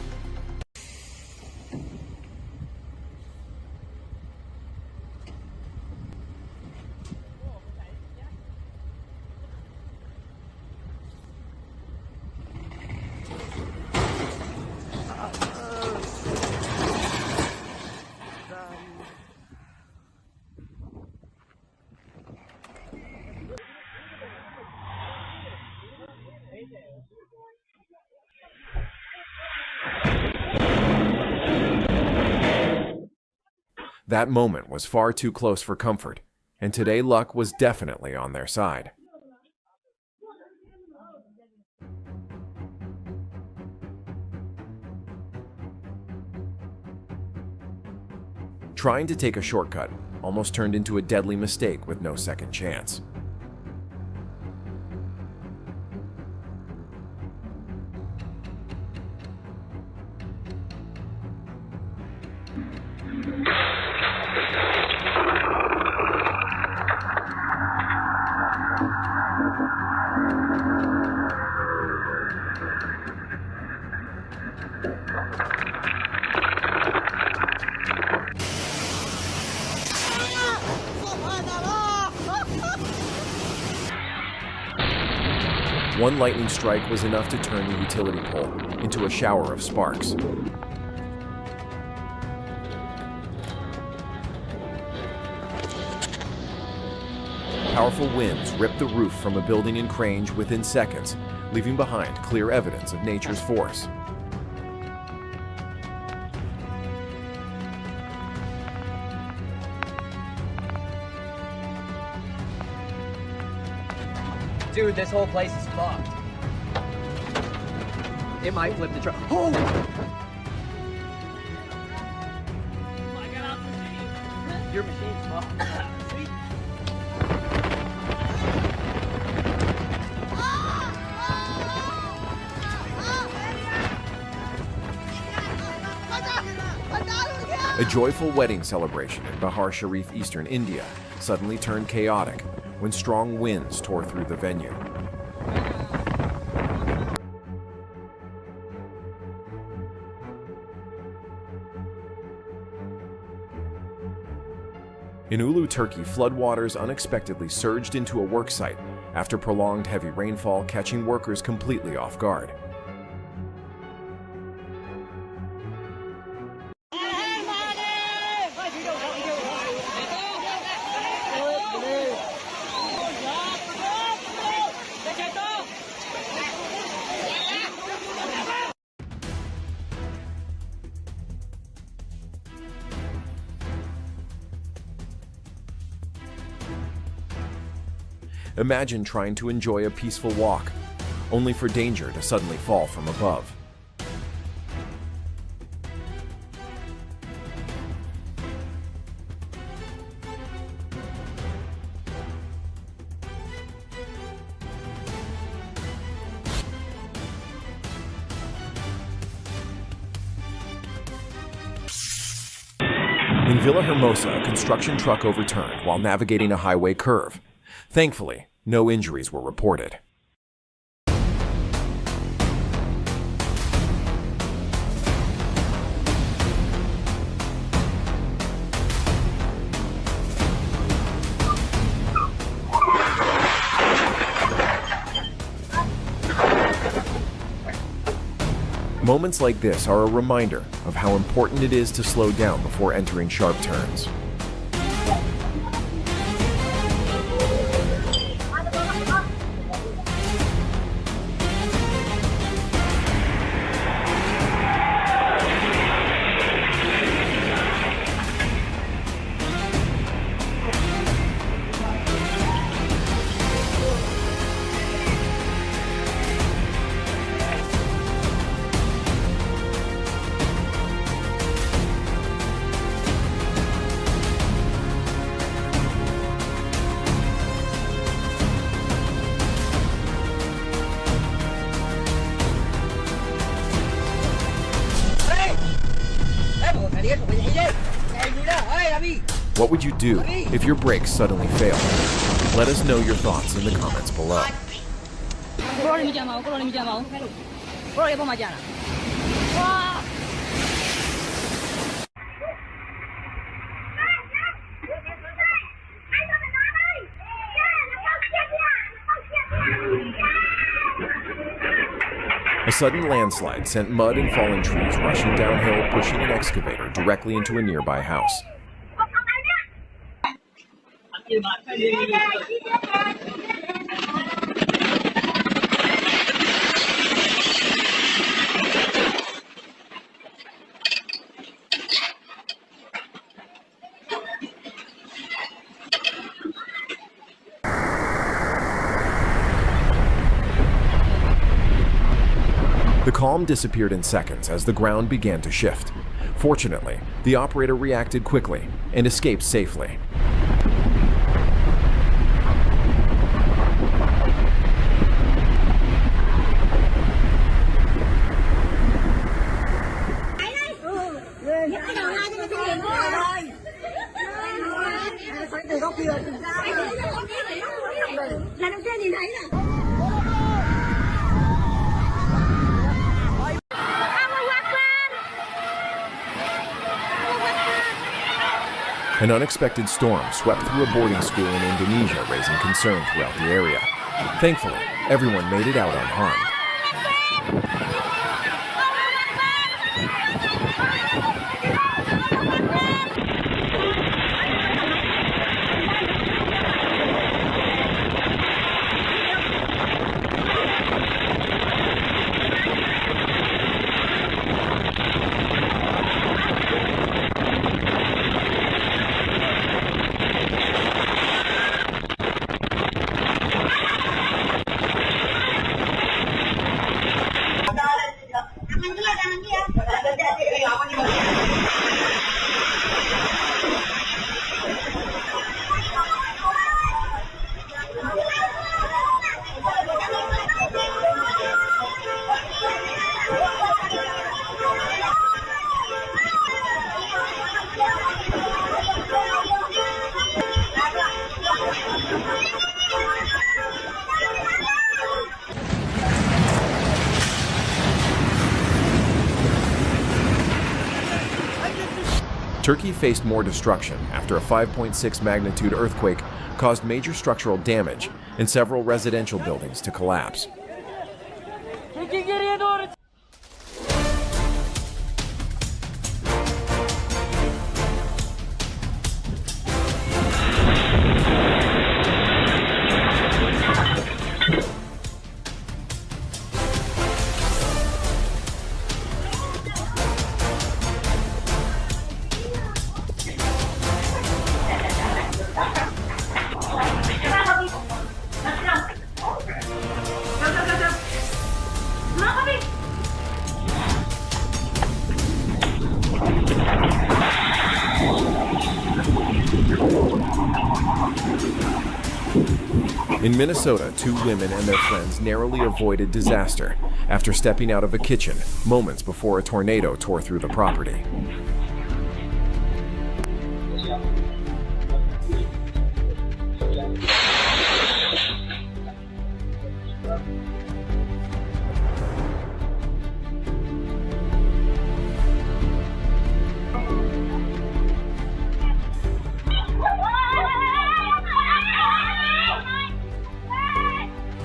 That moment was far too close for comfort, and today luck was definitely on their side. Trying to take a shortcut almost turned into a deadly mistake with no second chance. One lightning strike was enough to turn the utility pole into a shower of sparks. Powerful winds ripped the roof from a building in Crange within seconds, leaving behind clear evidence of nature's force. Dude, this whole place is fucked. It might flip the truck. Oh! Your machine's fucked. Sweet. A joyful wedding celebration in Bahar Sharif, eastern India, suddenly turned chaotic when strong winds tore through the venue. In Ulu, Turkey, floodwaters unexpectedly surged into a work site after prolonged heavy rainfall, catching workers completely off guard. Imagine trying to enjoy a peaceful walk, only for danger to suddenly fall from above. In Villahermosa, a construction truck overturned while navigating a highway curve. Thankfully, no injuries were reported. Moments like this are a reminder of how important it is to slow down before entering sharp turns. What would you do if your brakes suddenly failed? Let us know your thoughts in the comments below. A sudden landslide sent mud and fallen trees rushing downhill, pushing an excavator directly into a nearby house. The calm disappeared in seconds as the ground began to shift. Fortunately, the operator reacted quickly and escaped safely. An unexpected storm swept through a boarding school in Indonesia, raising concern throughout the area. Thankfully, everyone made it out unharmed. Turkey faced more destruction after a 5.6 magnitude earthquake caused major structural damage and several residential buildings to collapse. In Minnesota, 2 women and their friends narrowly avoided disaster after stepping out of a kitchen moments before a tornado tore through the property.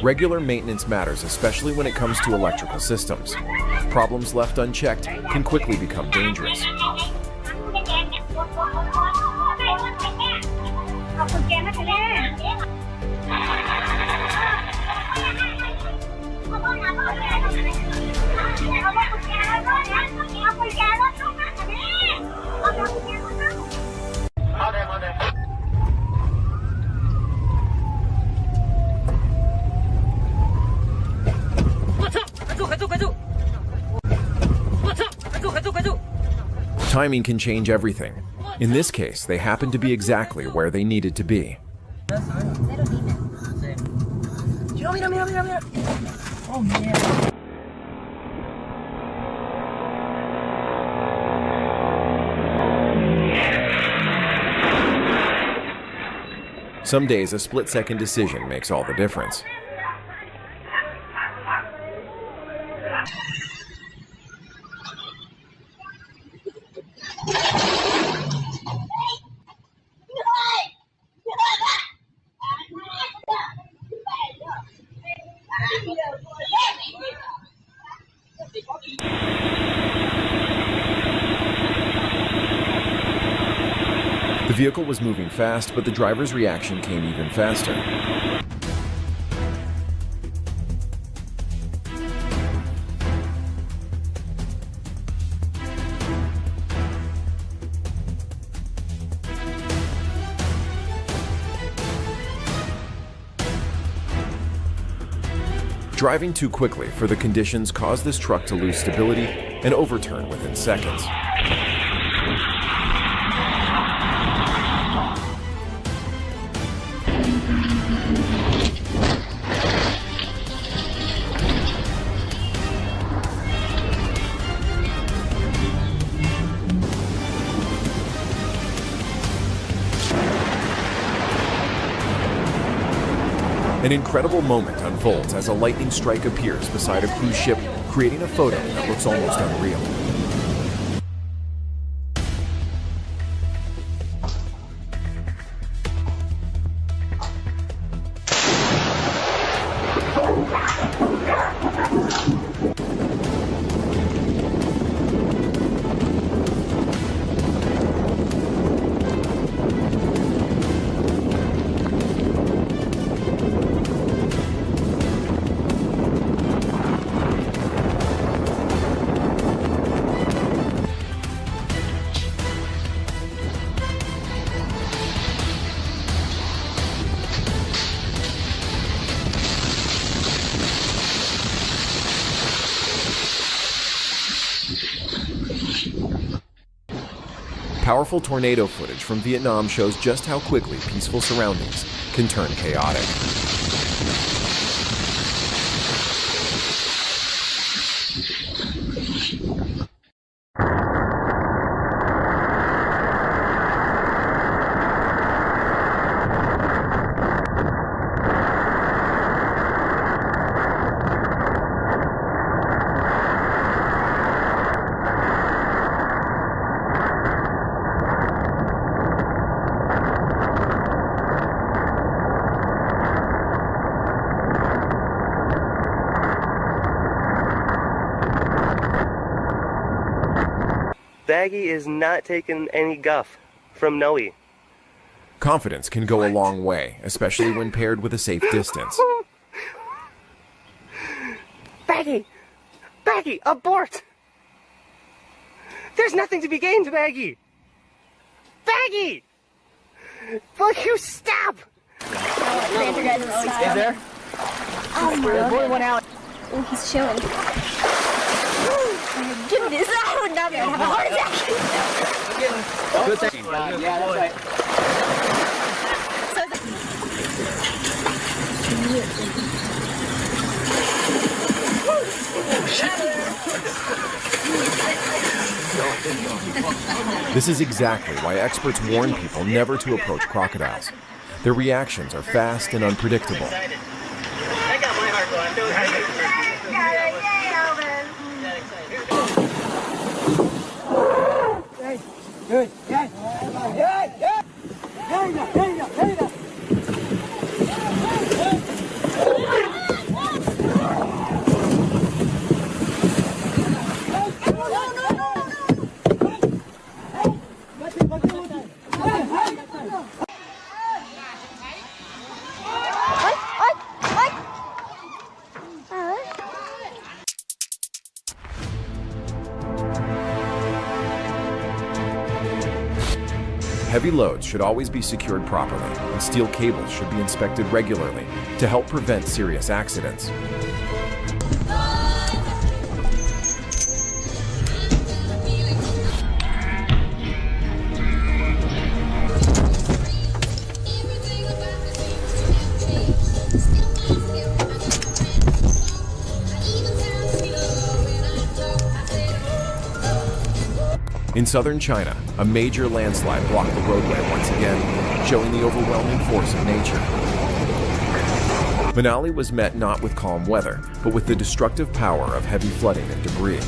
Regular maintenance matters, especially when it comes to electrical systems. Problems left unchecked can quickly become dangerous. Timing can change everything. In this case, they happened to be exactly where they needed to be. Some days, a split-second decision makes all the difference. The vehicle was moving fast, but the driver's reaction came even faster. Driving too quickly for the conditions caused this truck to lose stability and overturn within seconds. An incredible moment unfolds as a lightning strike appears beside a cruise ship, creating a photo that looks almost unreal. Powerful tornado footage from Vietnam shows just how quickly peaceful surroundings can turn chaotic. Baggy is not taking any guff from Noe. Confidence can go a long way, especially when paired with a safe distance. Baggy! Baggy, abort! There's nothing to be gained, Baggy! Baggy! Will you stop? Is there? Oh my There's more god. than one out. Oh, he's chilling. Oh my goodness, I would not be able to have a heart attack. Good thing. Yeah, that's right. This is exactly why experts warn people never to approach crocodiles. Their reactions are fast and unpredictable. I got my heart going. I feel Good. Yes. Heavy loads should always be secured properly, and steel cables should be inspected regularly to help prevent serious accidents. In southern China, a major landslide blocked the roadway once again, showing the overwhelming force of nature. Manali was met not with calm weather, but with the destructive power of heavy flooding and debris.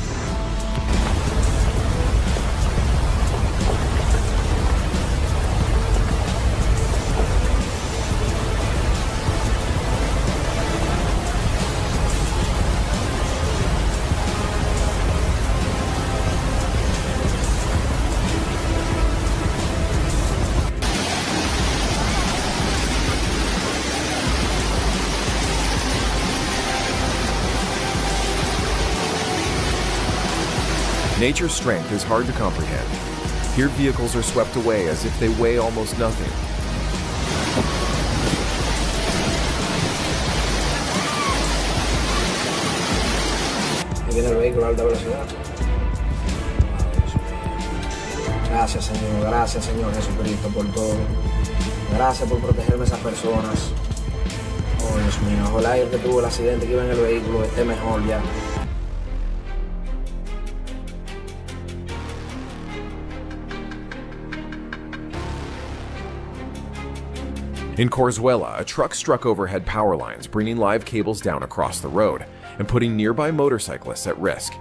Nature's strength is hard to comprehend. Here vehicles are swept away as if they weigh almost nothing. Y viene el vehículo a alta velocidad. Gracias Señor Jesucristo por todo. Gracias por protegerme a esas personas. Oh Dios mío, ojalá el que tuvo el accidente que iba en el vehículo esté mejor ya. In Corzuela, a truck struck overhead power lines, bringing live cables down across the road and putting nearby motorcyclists at risk.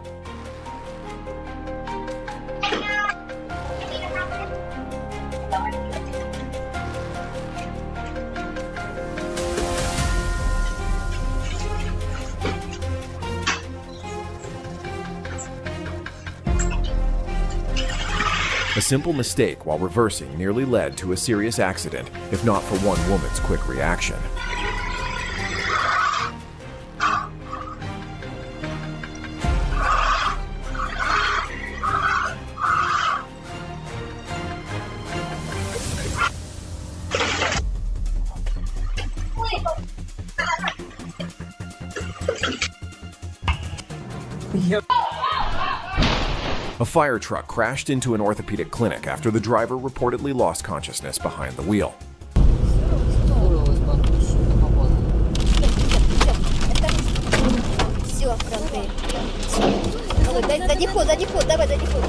A simple mistake while reversing nearly led to a serious accident, if not for one woman's quick reaction. A fire truck crashed into an orthopedic clinic after the driver reportedly lost consciousness behind the wheel. Все, фронты. Дай ход, давай, дай ход.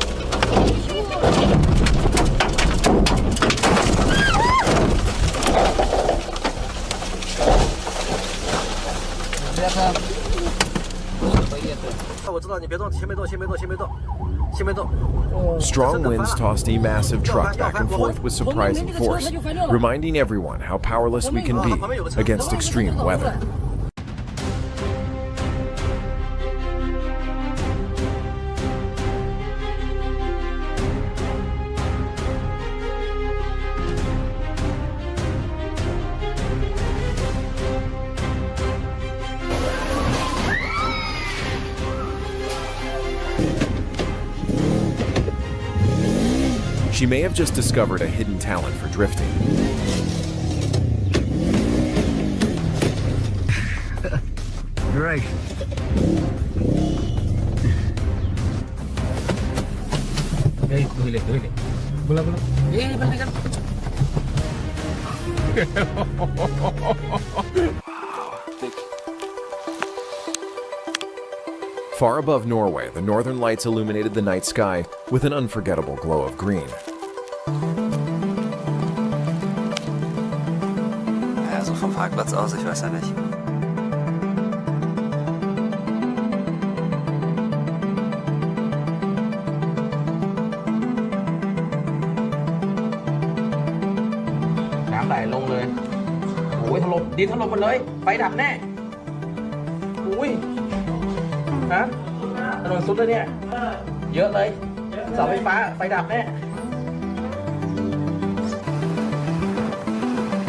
Strong winds tossed a massive truck back and forth with surprising force, reminding everyone how powerless we can be against extreme weather. She may have just discovered a hidden talent for drifting. Great. Far above Norway, the northern lights illuminated the night sky with an unforgettable glow of green. Ja, so vom Parkplatz aus, ich weiß ja nicht. Đám lại lôngเลยโอ้ยถล่มดินถล่มหมดเลยไฟดับแน่อุ้ยฮะถนนสุดเลยเนี่ยเยอะเลยเสาไฟฟ้าไฟดับแน่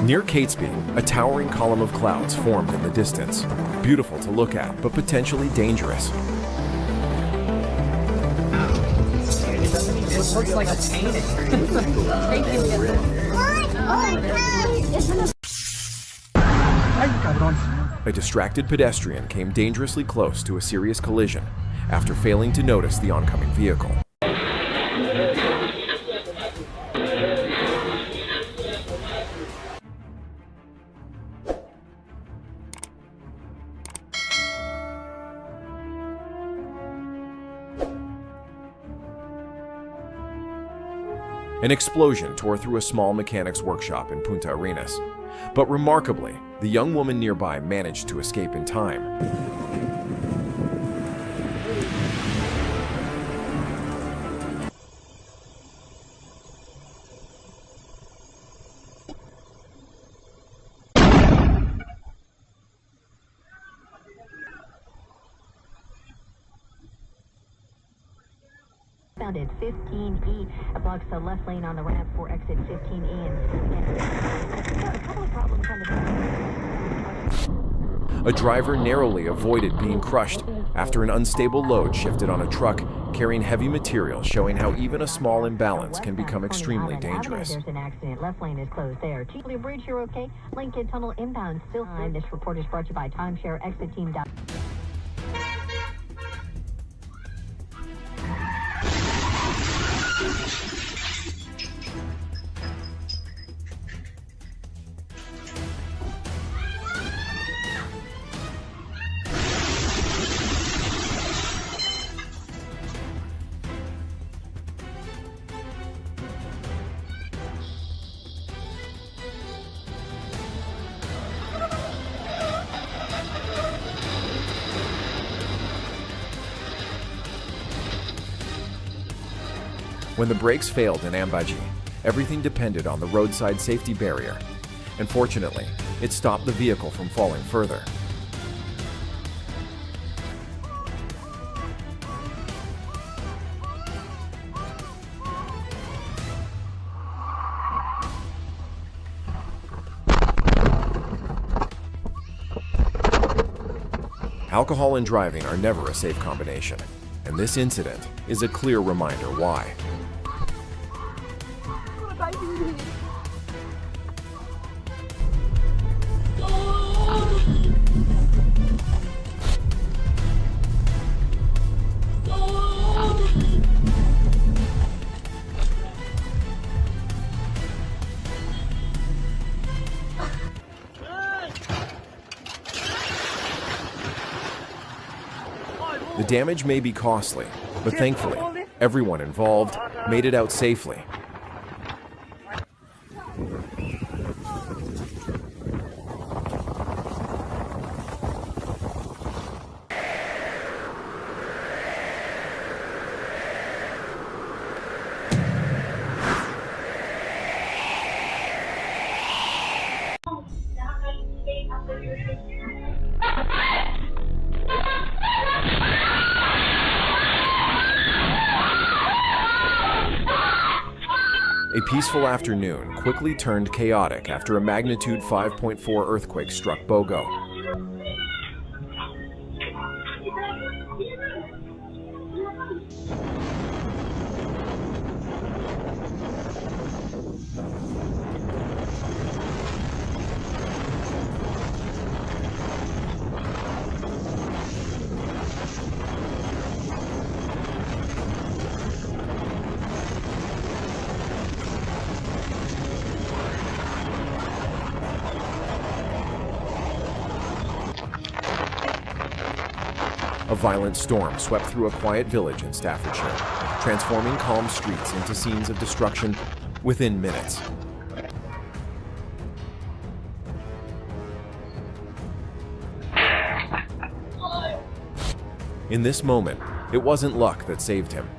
Near Catesby, a towering column of clouds formed in the distance. Beautiful to look at, but potentially dangerous. It looks like a painting. A distracted pedestrian came dangerously close to a serious collision after failing to notice the oncoming vehicle. An explosion tore through a small mechanic's workshop in Punta Arenas. But remarkably, the young woman nearby managed to escape in time. Found at 15E. It blocks the left lane on the ramp for exit 15E. And a couple of problems on the A driver narrowly avoided being crushed after an unstable load shifted on a truck carrying heavy material, showing how even a small imbalance can become extremely dangerous. There's an accident. Left lane is closed there. Chiefly Bridge, you're okay? Lincoln Tunnel inbound still fine. This report is brought to you by Timeshare Exit Team. When the brakes failed in Ambaji, everything depended on the roadside safety barrier, and fortunately, it stopped the vehicle from falling further. Alcohol and driving are never a safe combination, and this incident is a clear reminder why. The damage may be costly, but thankfully, everyone involved made it out safely. A peaceful afternoon quickly turned chaotic after a magnitude 5.4 earthquake struck Bogo. A violent storm swept through a quiet village in Staffordshire, transforming calm streets into scenes of destruction within minutes. In this moment, it wasn't luck that saved him.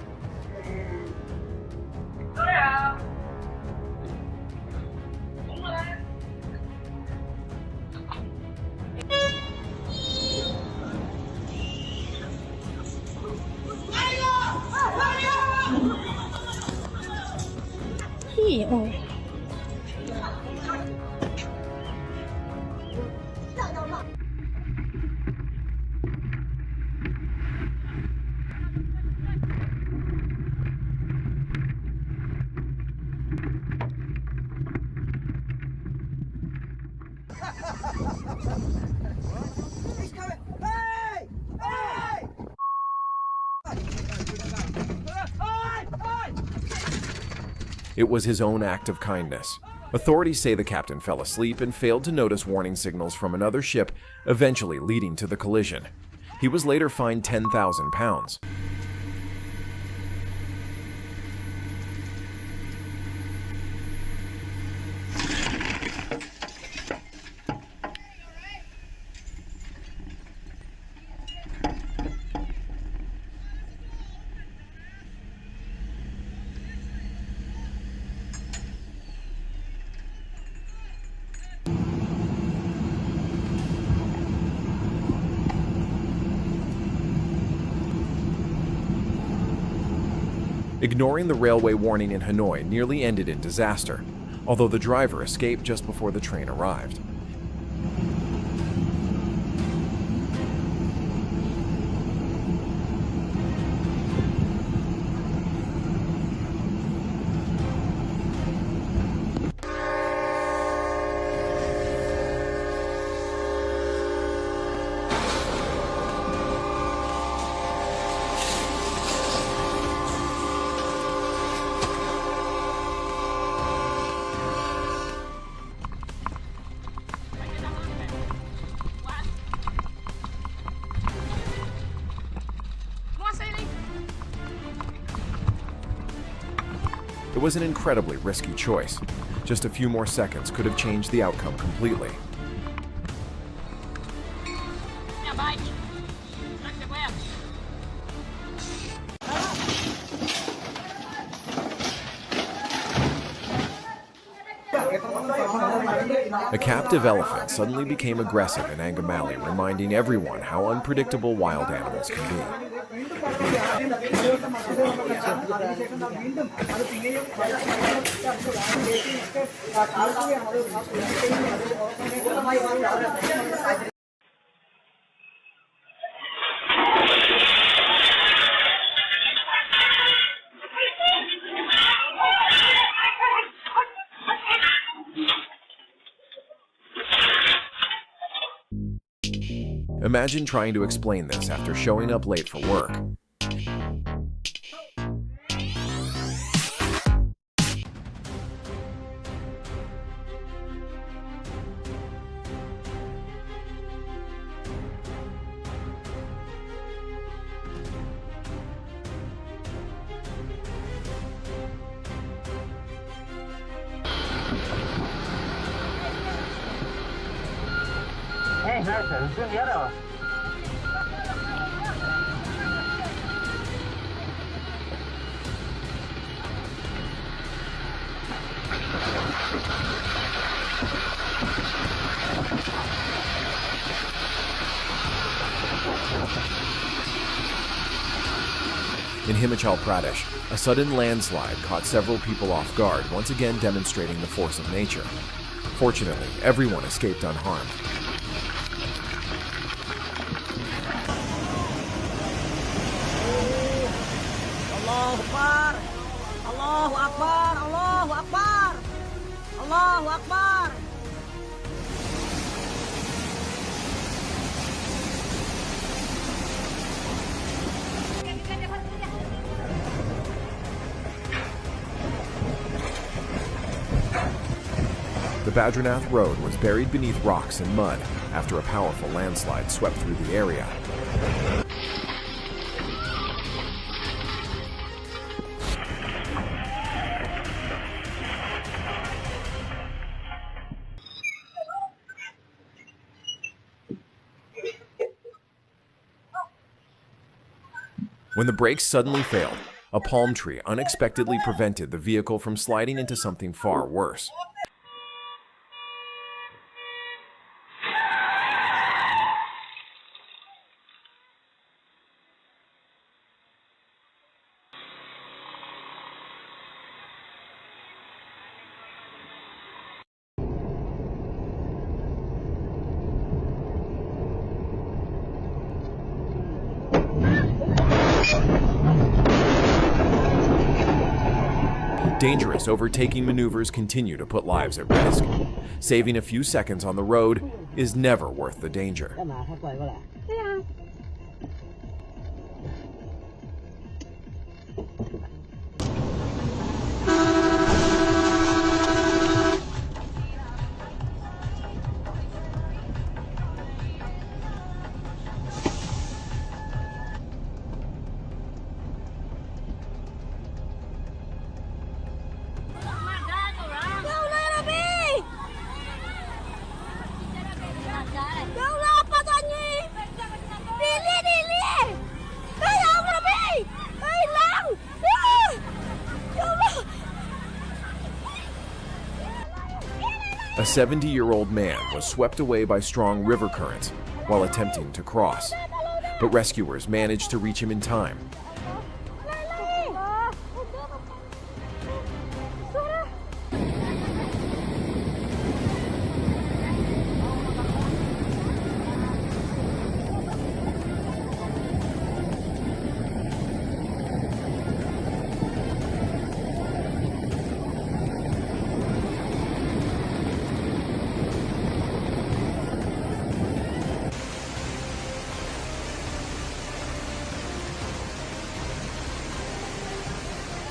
It was his own act of kindness. Authorities say the captain fell asleep and failed to notice warning signals from another ship, eventually leading to the collision. He was later fined £10,000. Ignoring the railway warning in Hanoi nearly ended in disaster, although the driver escaped just before the train arrived. It was an incredibly risky choice. Just a few more seconds could have changed the outcome completely. A captive elephant suddenly became aggressive in Angamali, reminding everyone how unpredictable wild animals can be. Imagine trying to explain this after showing up late for work. In Himachal Pradesh, a sudden landslide caught several people off guard, once again demonstrating the force of nature. Fortunately, everyone escaped unharmed. Allahu Akbar! Allahu Akbar! Allahu Akbar! Allahu Akbar! The Badrinath Road was buried beneath rocks and mud after a powerful landslide swept through the area. When the brakes suddenly failed, a palm tree unexpectedly prevented the vehicle from sliding into something far worse. Dangerous overtaking maneuvers continue to put lives at risk. Saving a few seconds on the road is never worth the danger. A 70-year-old man was swept away by strong river currents while attempting to cross, but rescuers managed to reach him in time.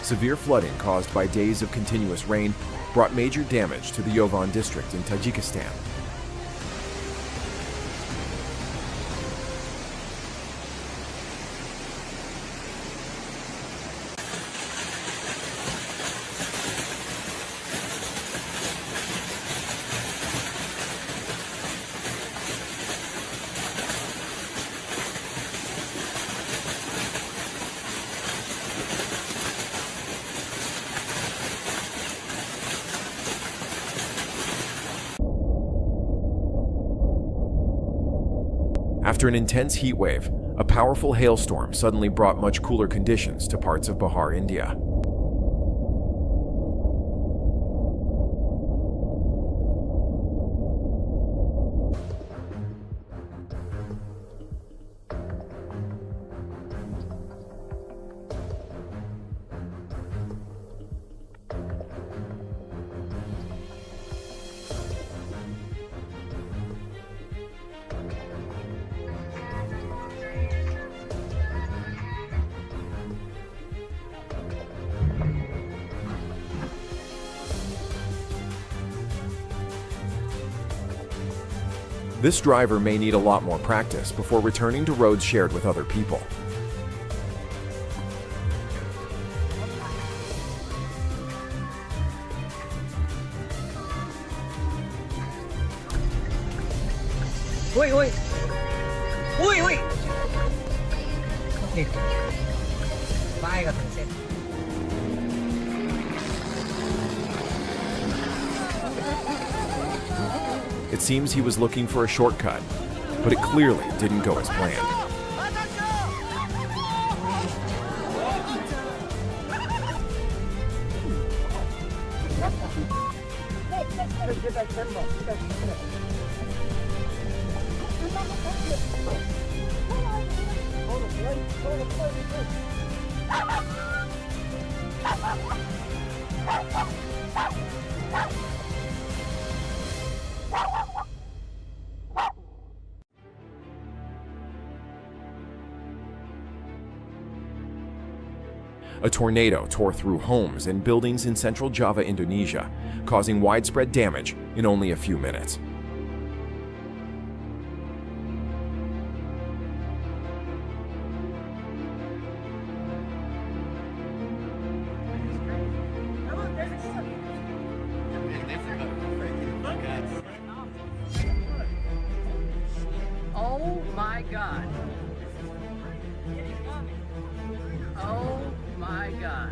Severe flooding caused by days of continuous rain brought major damage to the Yovan district in Tajikistan. After an intense heat wave, a powerful hailstorm suddenly brought much cooler conditions to parts of Bihar, India. This driver may need a lot more practice before returning to roads shared with other people. Uy, uy! Uy, uy! Đi. Vai gặp thằng xem. It seems he was looking for a shortcut, but it clearly didn't go as planned. A tornado tore through homes and buildings in central Java, Indonesia, causing widespread damage in only a few minutes. Oh my God. Oh my God.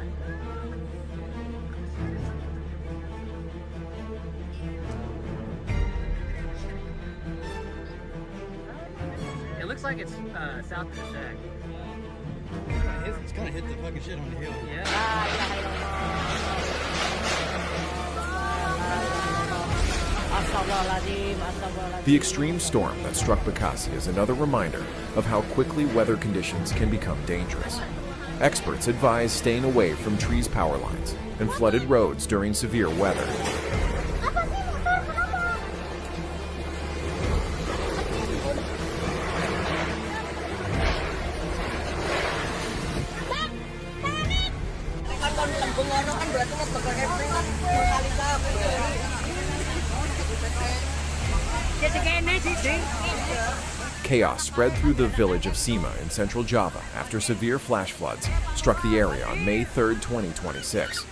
It looks like it's south of the shack. It's gonna hit the fucking shit on the hill. Yeah. The extreme storm that struck Bekasi is another reminder of how quickly weather conditions can become dangerous. Experts advise staying away from trees, power lines, and flooded roads during severe weather. Chaos spread through the village of Sima in central Java after severe flash floods struck the area on May 3, 2026.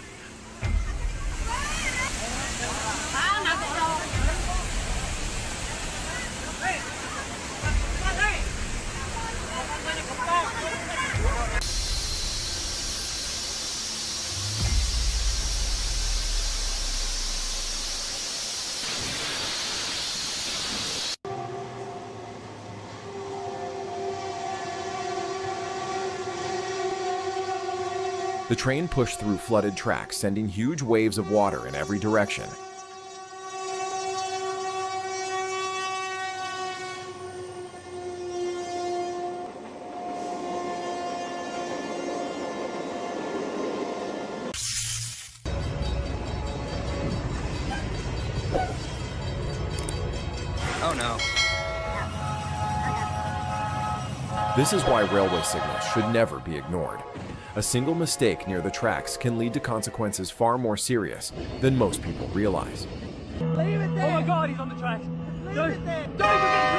The train pushed through flooded tracks, sending huge waves of water in every direction. Oh no. This is why railway signals should never be ignored. A single mistake near the tracks can lead to consequences far more serious than most people realize. Leave it there. Oh my God, he's on the tracks. Leave it there. Don't forget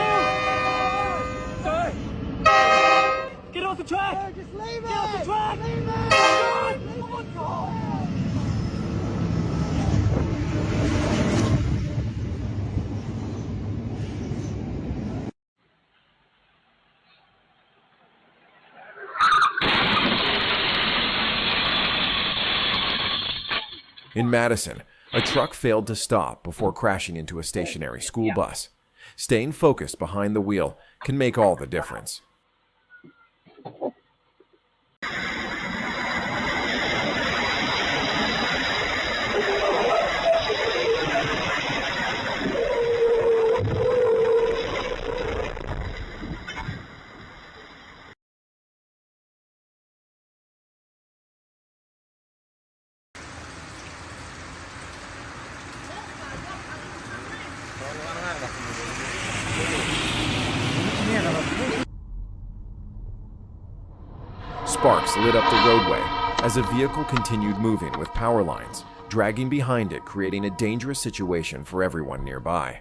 through. Get off the track. No, just leave it. Get off the track. Leave it. Oh my God. In Madison, a truck failed to stop before crashing into a stationary school bus. Staying focused behind the wheel can make all the difference. Sparks lit up the roadway as a vehicle continued moving with power lines, dragging behind it, creating a dangerous situation for everyone nearby.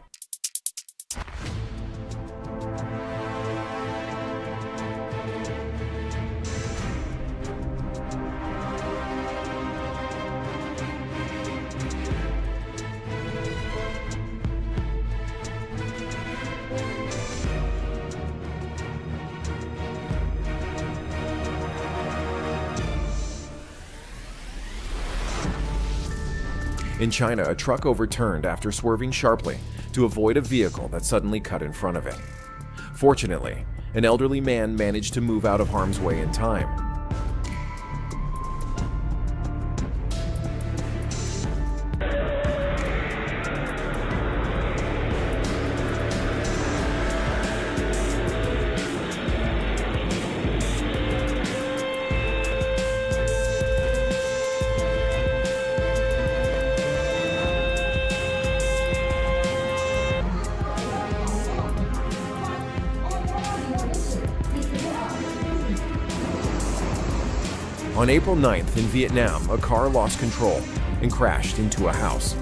In China, a truck overturned after swerving sharply to avoid a vehicle that suddenly cut in front of it. Fortunately, an elderly man managed to move out of harm's way in time. On April 9th in Vietnam, a car lost control and crashed into a house.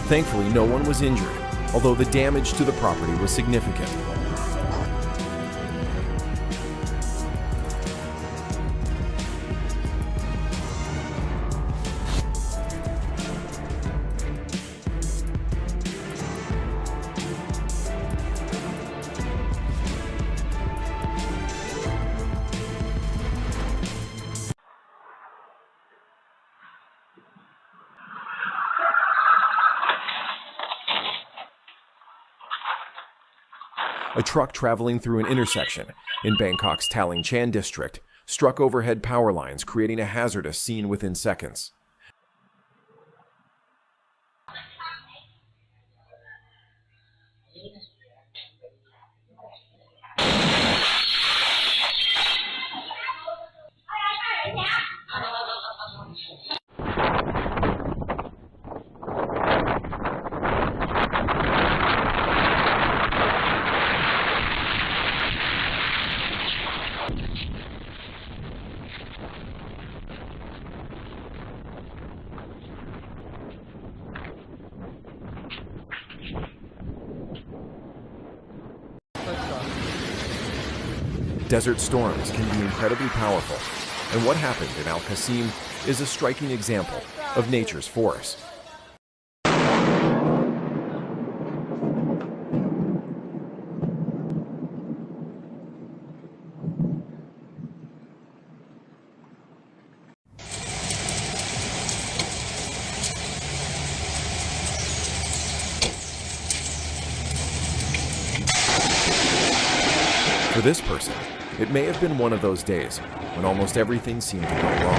Thankfully, no one was injured, although the damage to the property was significant. A truck traveling through an intersection in Bangkok's Taling Chan district struck overhead power lines, creating a hazardous scene within seconds. Desert storms can be incredibly powerful, and what happened in Al Qasim is a striking example of nature's force. For this person, it may have been one of those days when almost everything seemed to go wrong.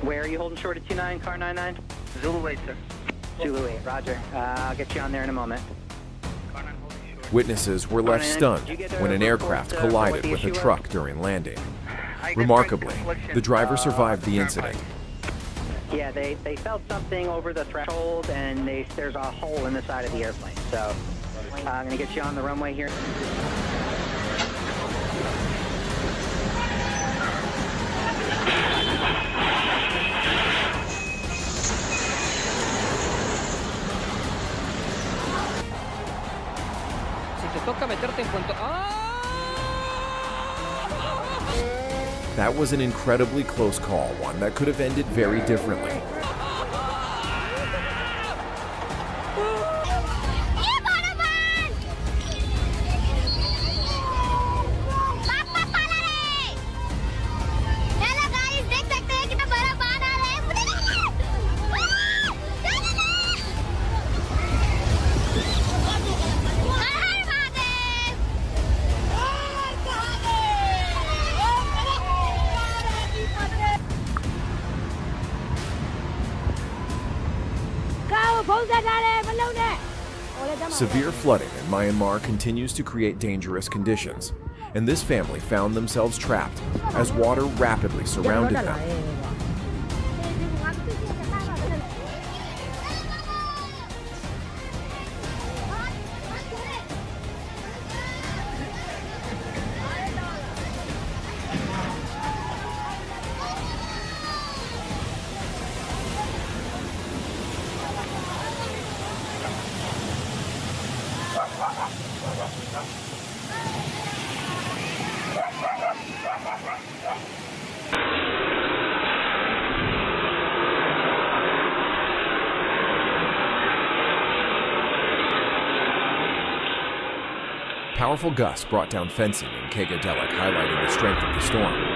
Where are you holding short at 29, car 99? Zulu 8, sir. Zulu 8, roger. I'll get you on there in a moment. Witnesses were left stunned when an aircraft collided with a truck during landing. Remarkably, the driver survived the incident. Yeah, they felt something over the threshold, and there's a hole in the side of the airplane. So I'm going to get you on the runway here. That was an incredibly close call, one that could have ended very differently. Severe flooding in Myanmar continues to create dangerous conditions, and this family found themselves trapped as water rapidly surrounded them. powerful gusts brought down fencing in Kegadelic, highlighting the strength of the storm.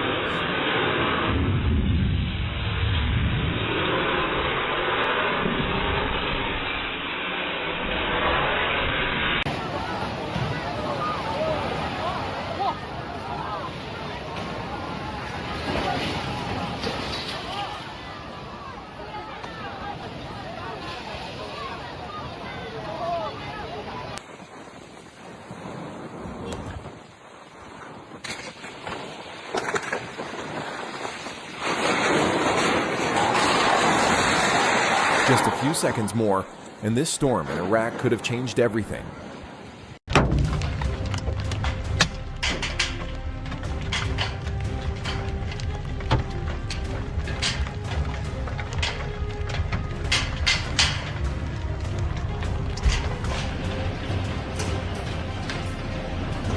Just a few seconds more, and this storm in Iraq could have changed everything.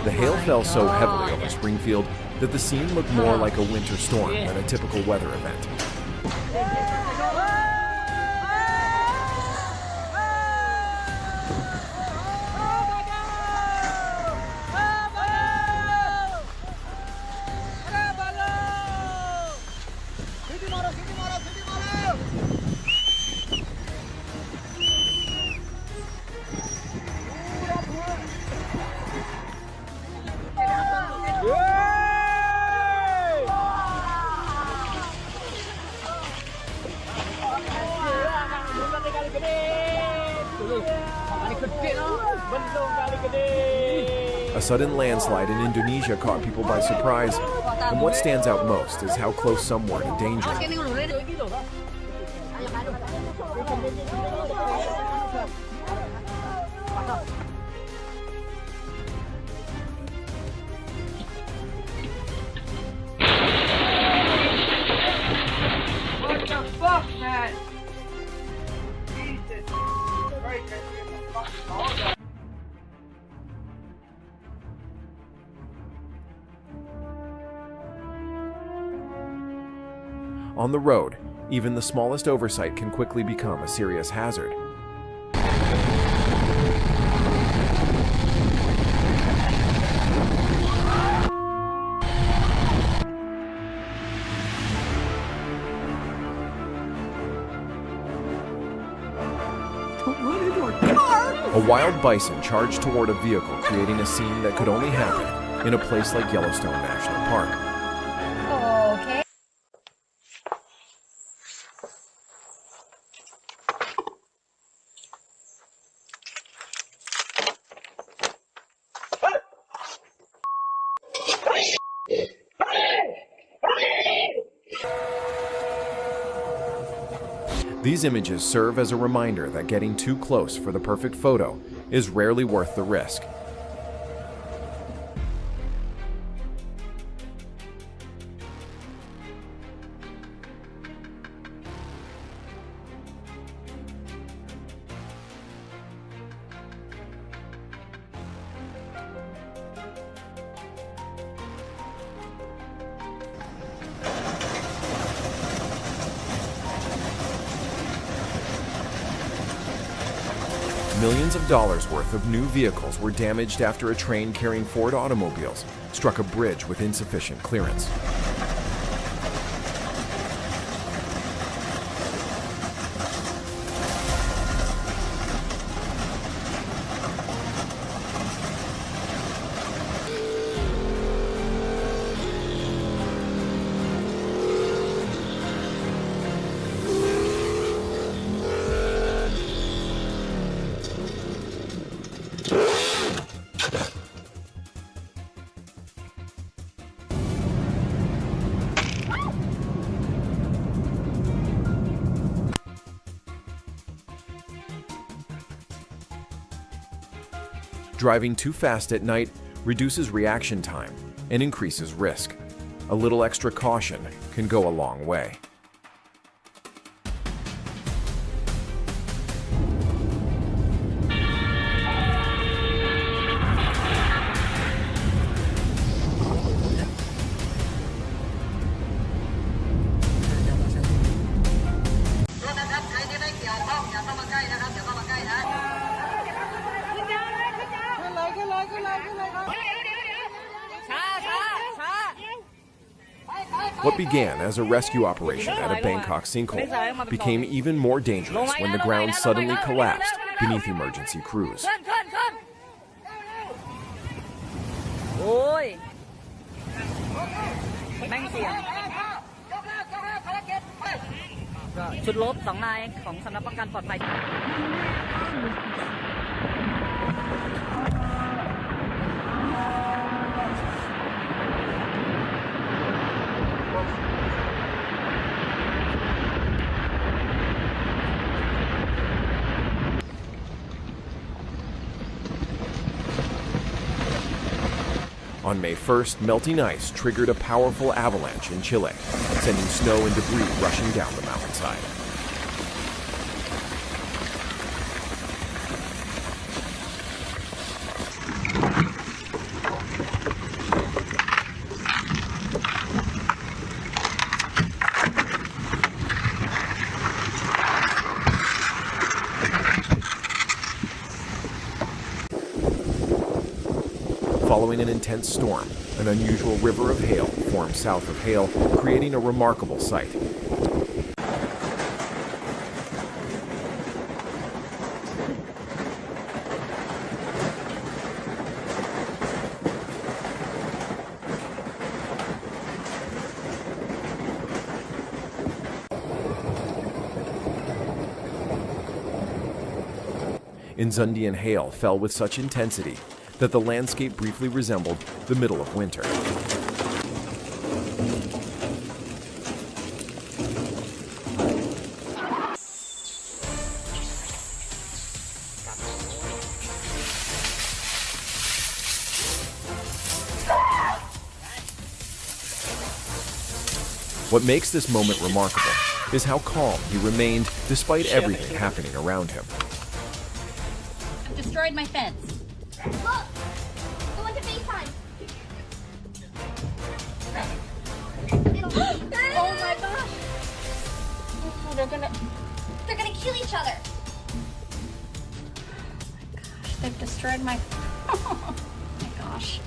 The hail fell so heavily over Springfield that the scene looked more like a winter storm than a typical weather event. A sudden landslide in Indonesia caught people by surprise, and what stands out most is how close some were to danger. What the fuck, man? Jesus Christ, On the road, even the smallest oversight can quickly become a serious hazard. A wild bison charged toward a vehicle, creating a scene that could only happen in a place like Yellowstone National Park. Okay. These images serve as a reminder that getting too close for the perfect photo is rarely worth the risk. Millions of dollars worth of new vehicles were damaged after a train carrying Ford automobiles struck a bridge with insufficient clearance. Driving too fast at night reduces reaction time and increases risk. A little extra caution can go a long way. What began as a rescue operation at a Bangkok sinkhole became even more dangerous when the ground suddenly collapsed beneath emergency crews. โอ้ยแม่งเสียงก็ชุดลบ2 นายของสำนักป้องกันปลอดภัย On May 1st, melting ice triggered a powerful avalanche in Chile, sending snow and debris rushing down the mountainside. Following an intense storm, an unusual river of hail formed south of Hale, creating a remarkable sight. Inzundian hail fell with such intensity that the landscape briefly resembled the middle of winter. What makes this moment remarkable is how calm he remained despite everything happening around him. I've destroyed my fence. Look! Go into FaceTime! Oh my gosh! Oh, they're gonna kill each other! Gosh, they've destroyed my... Oh my gosh.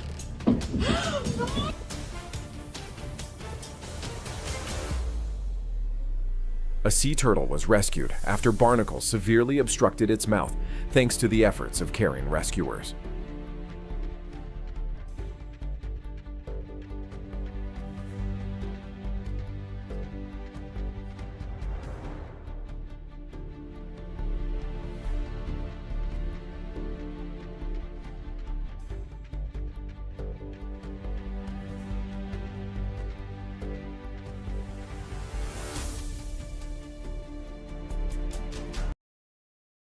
A sea turtle was rescued after barnacles severely obstructed its mouth, thanks to the efforts of caring rescuers.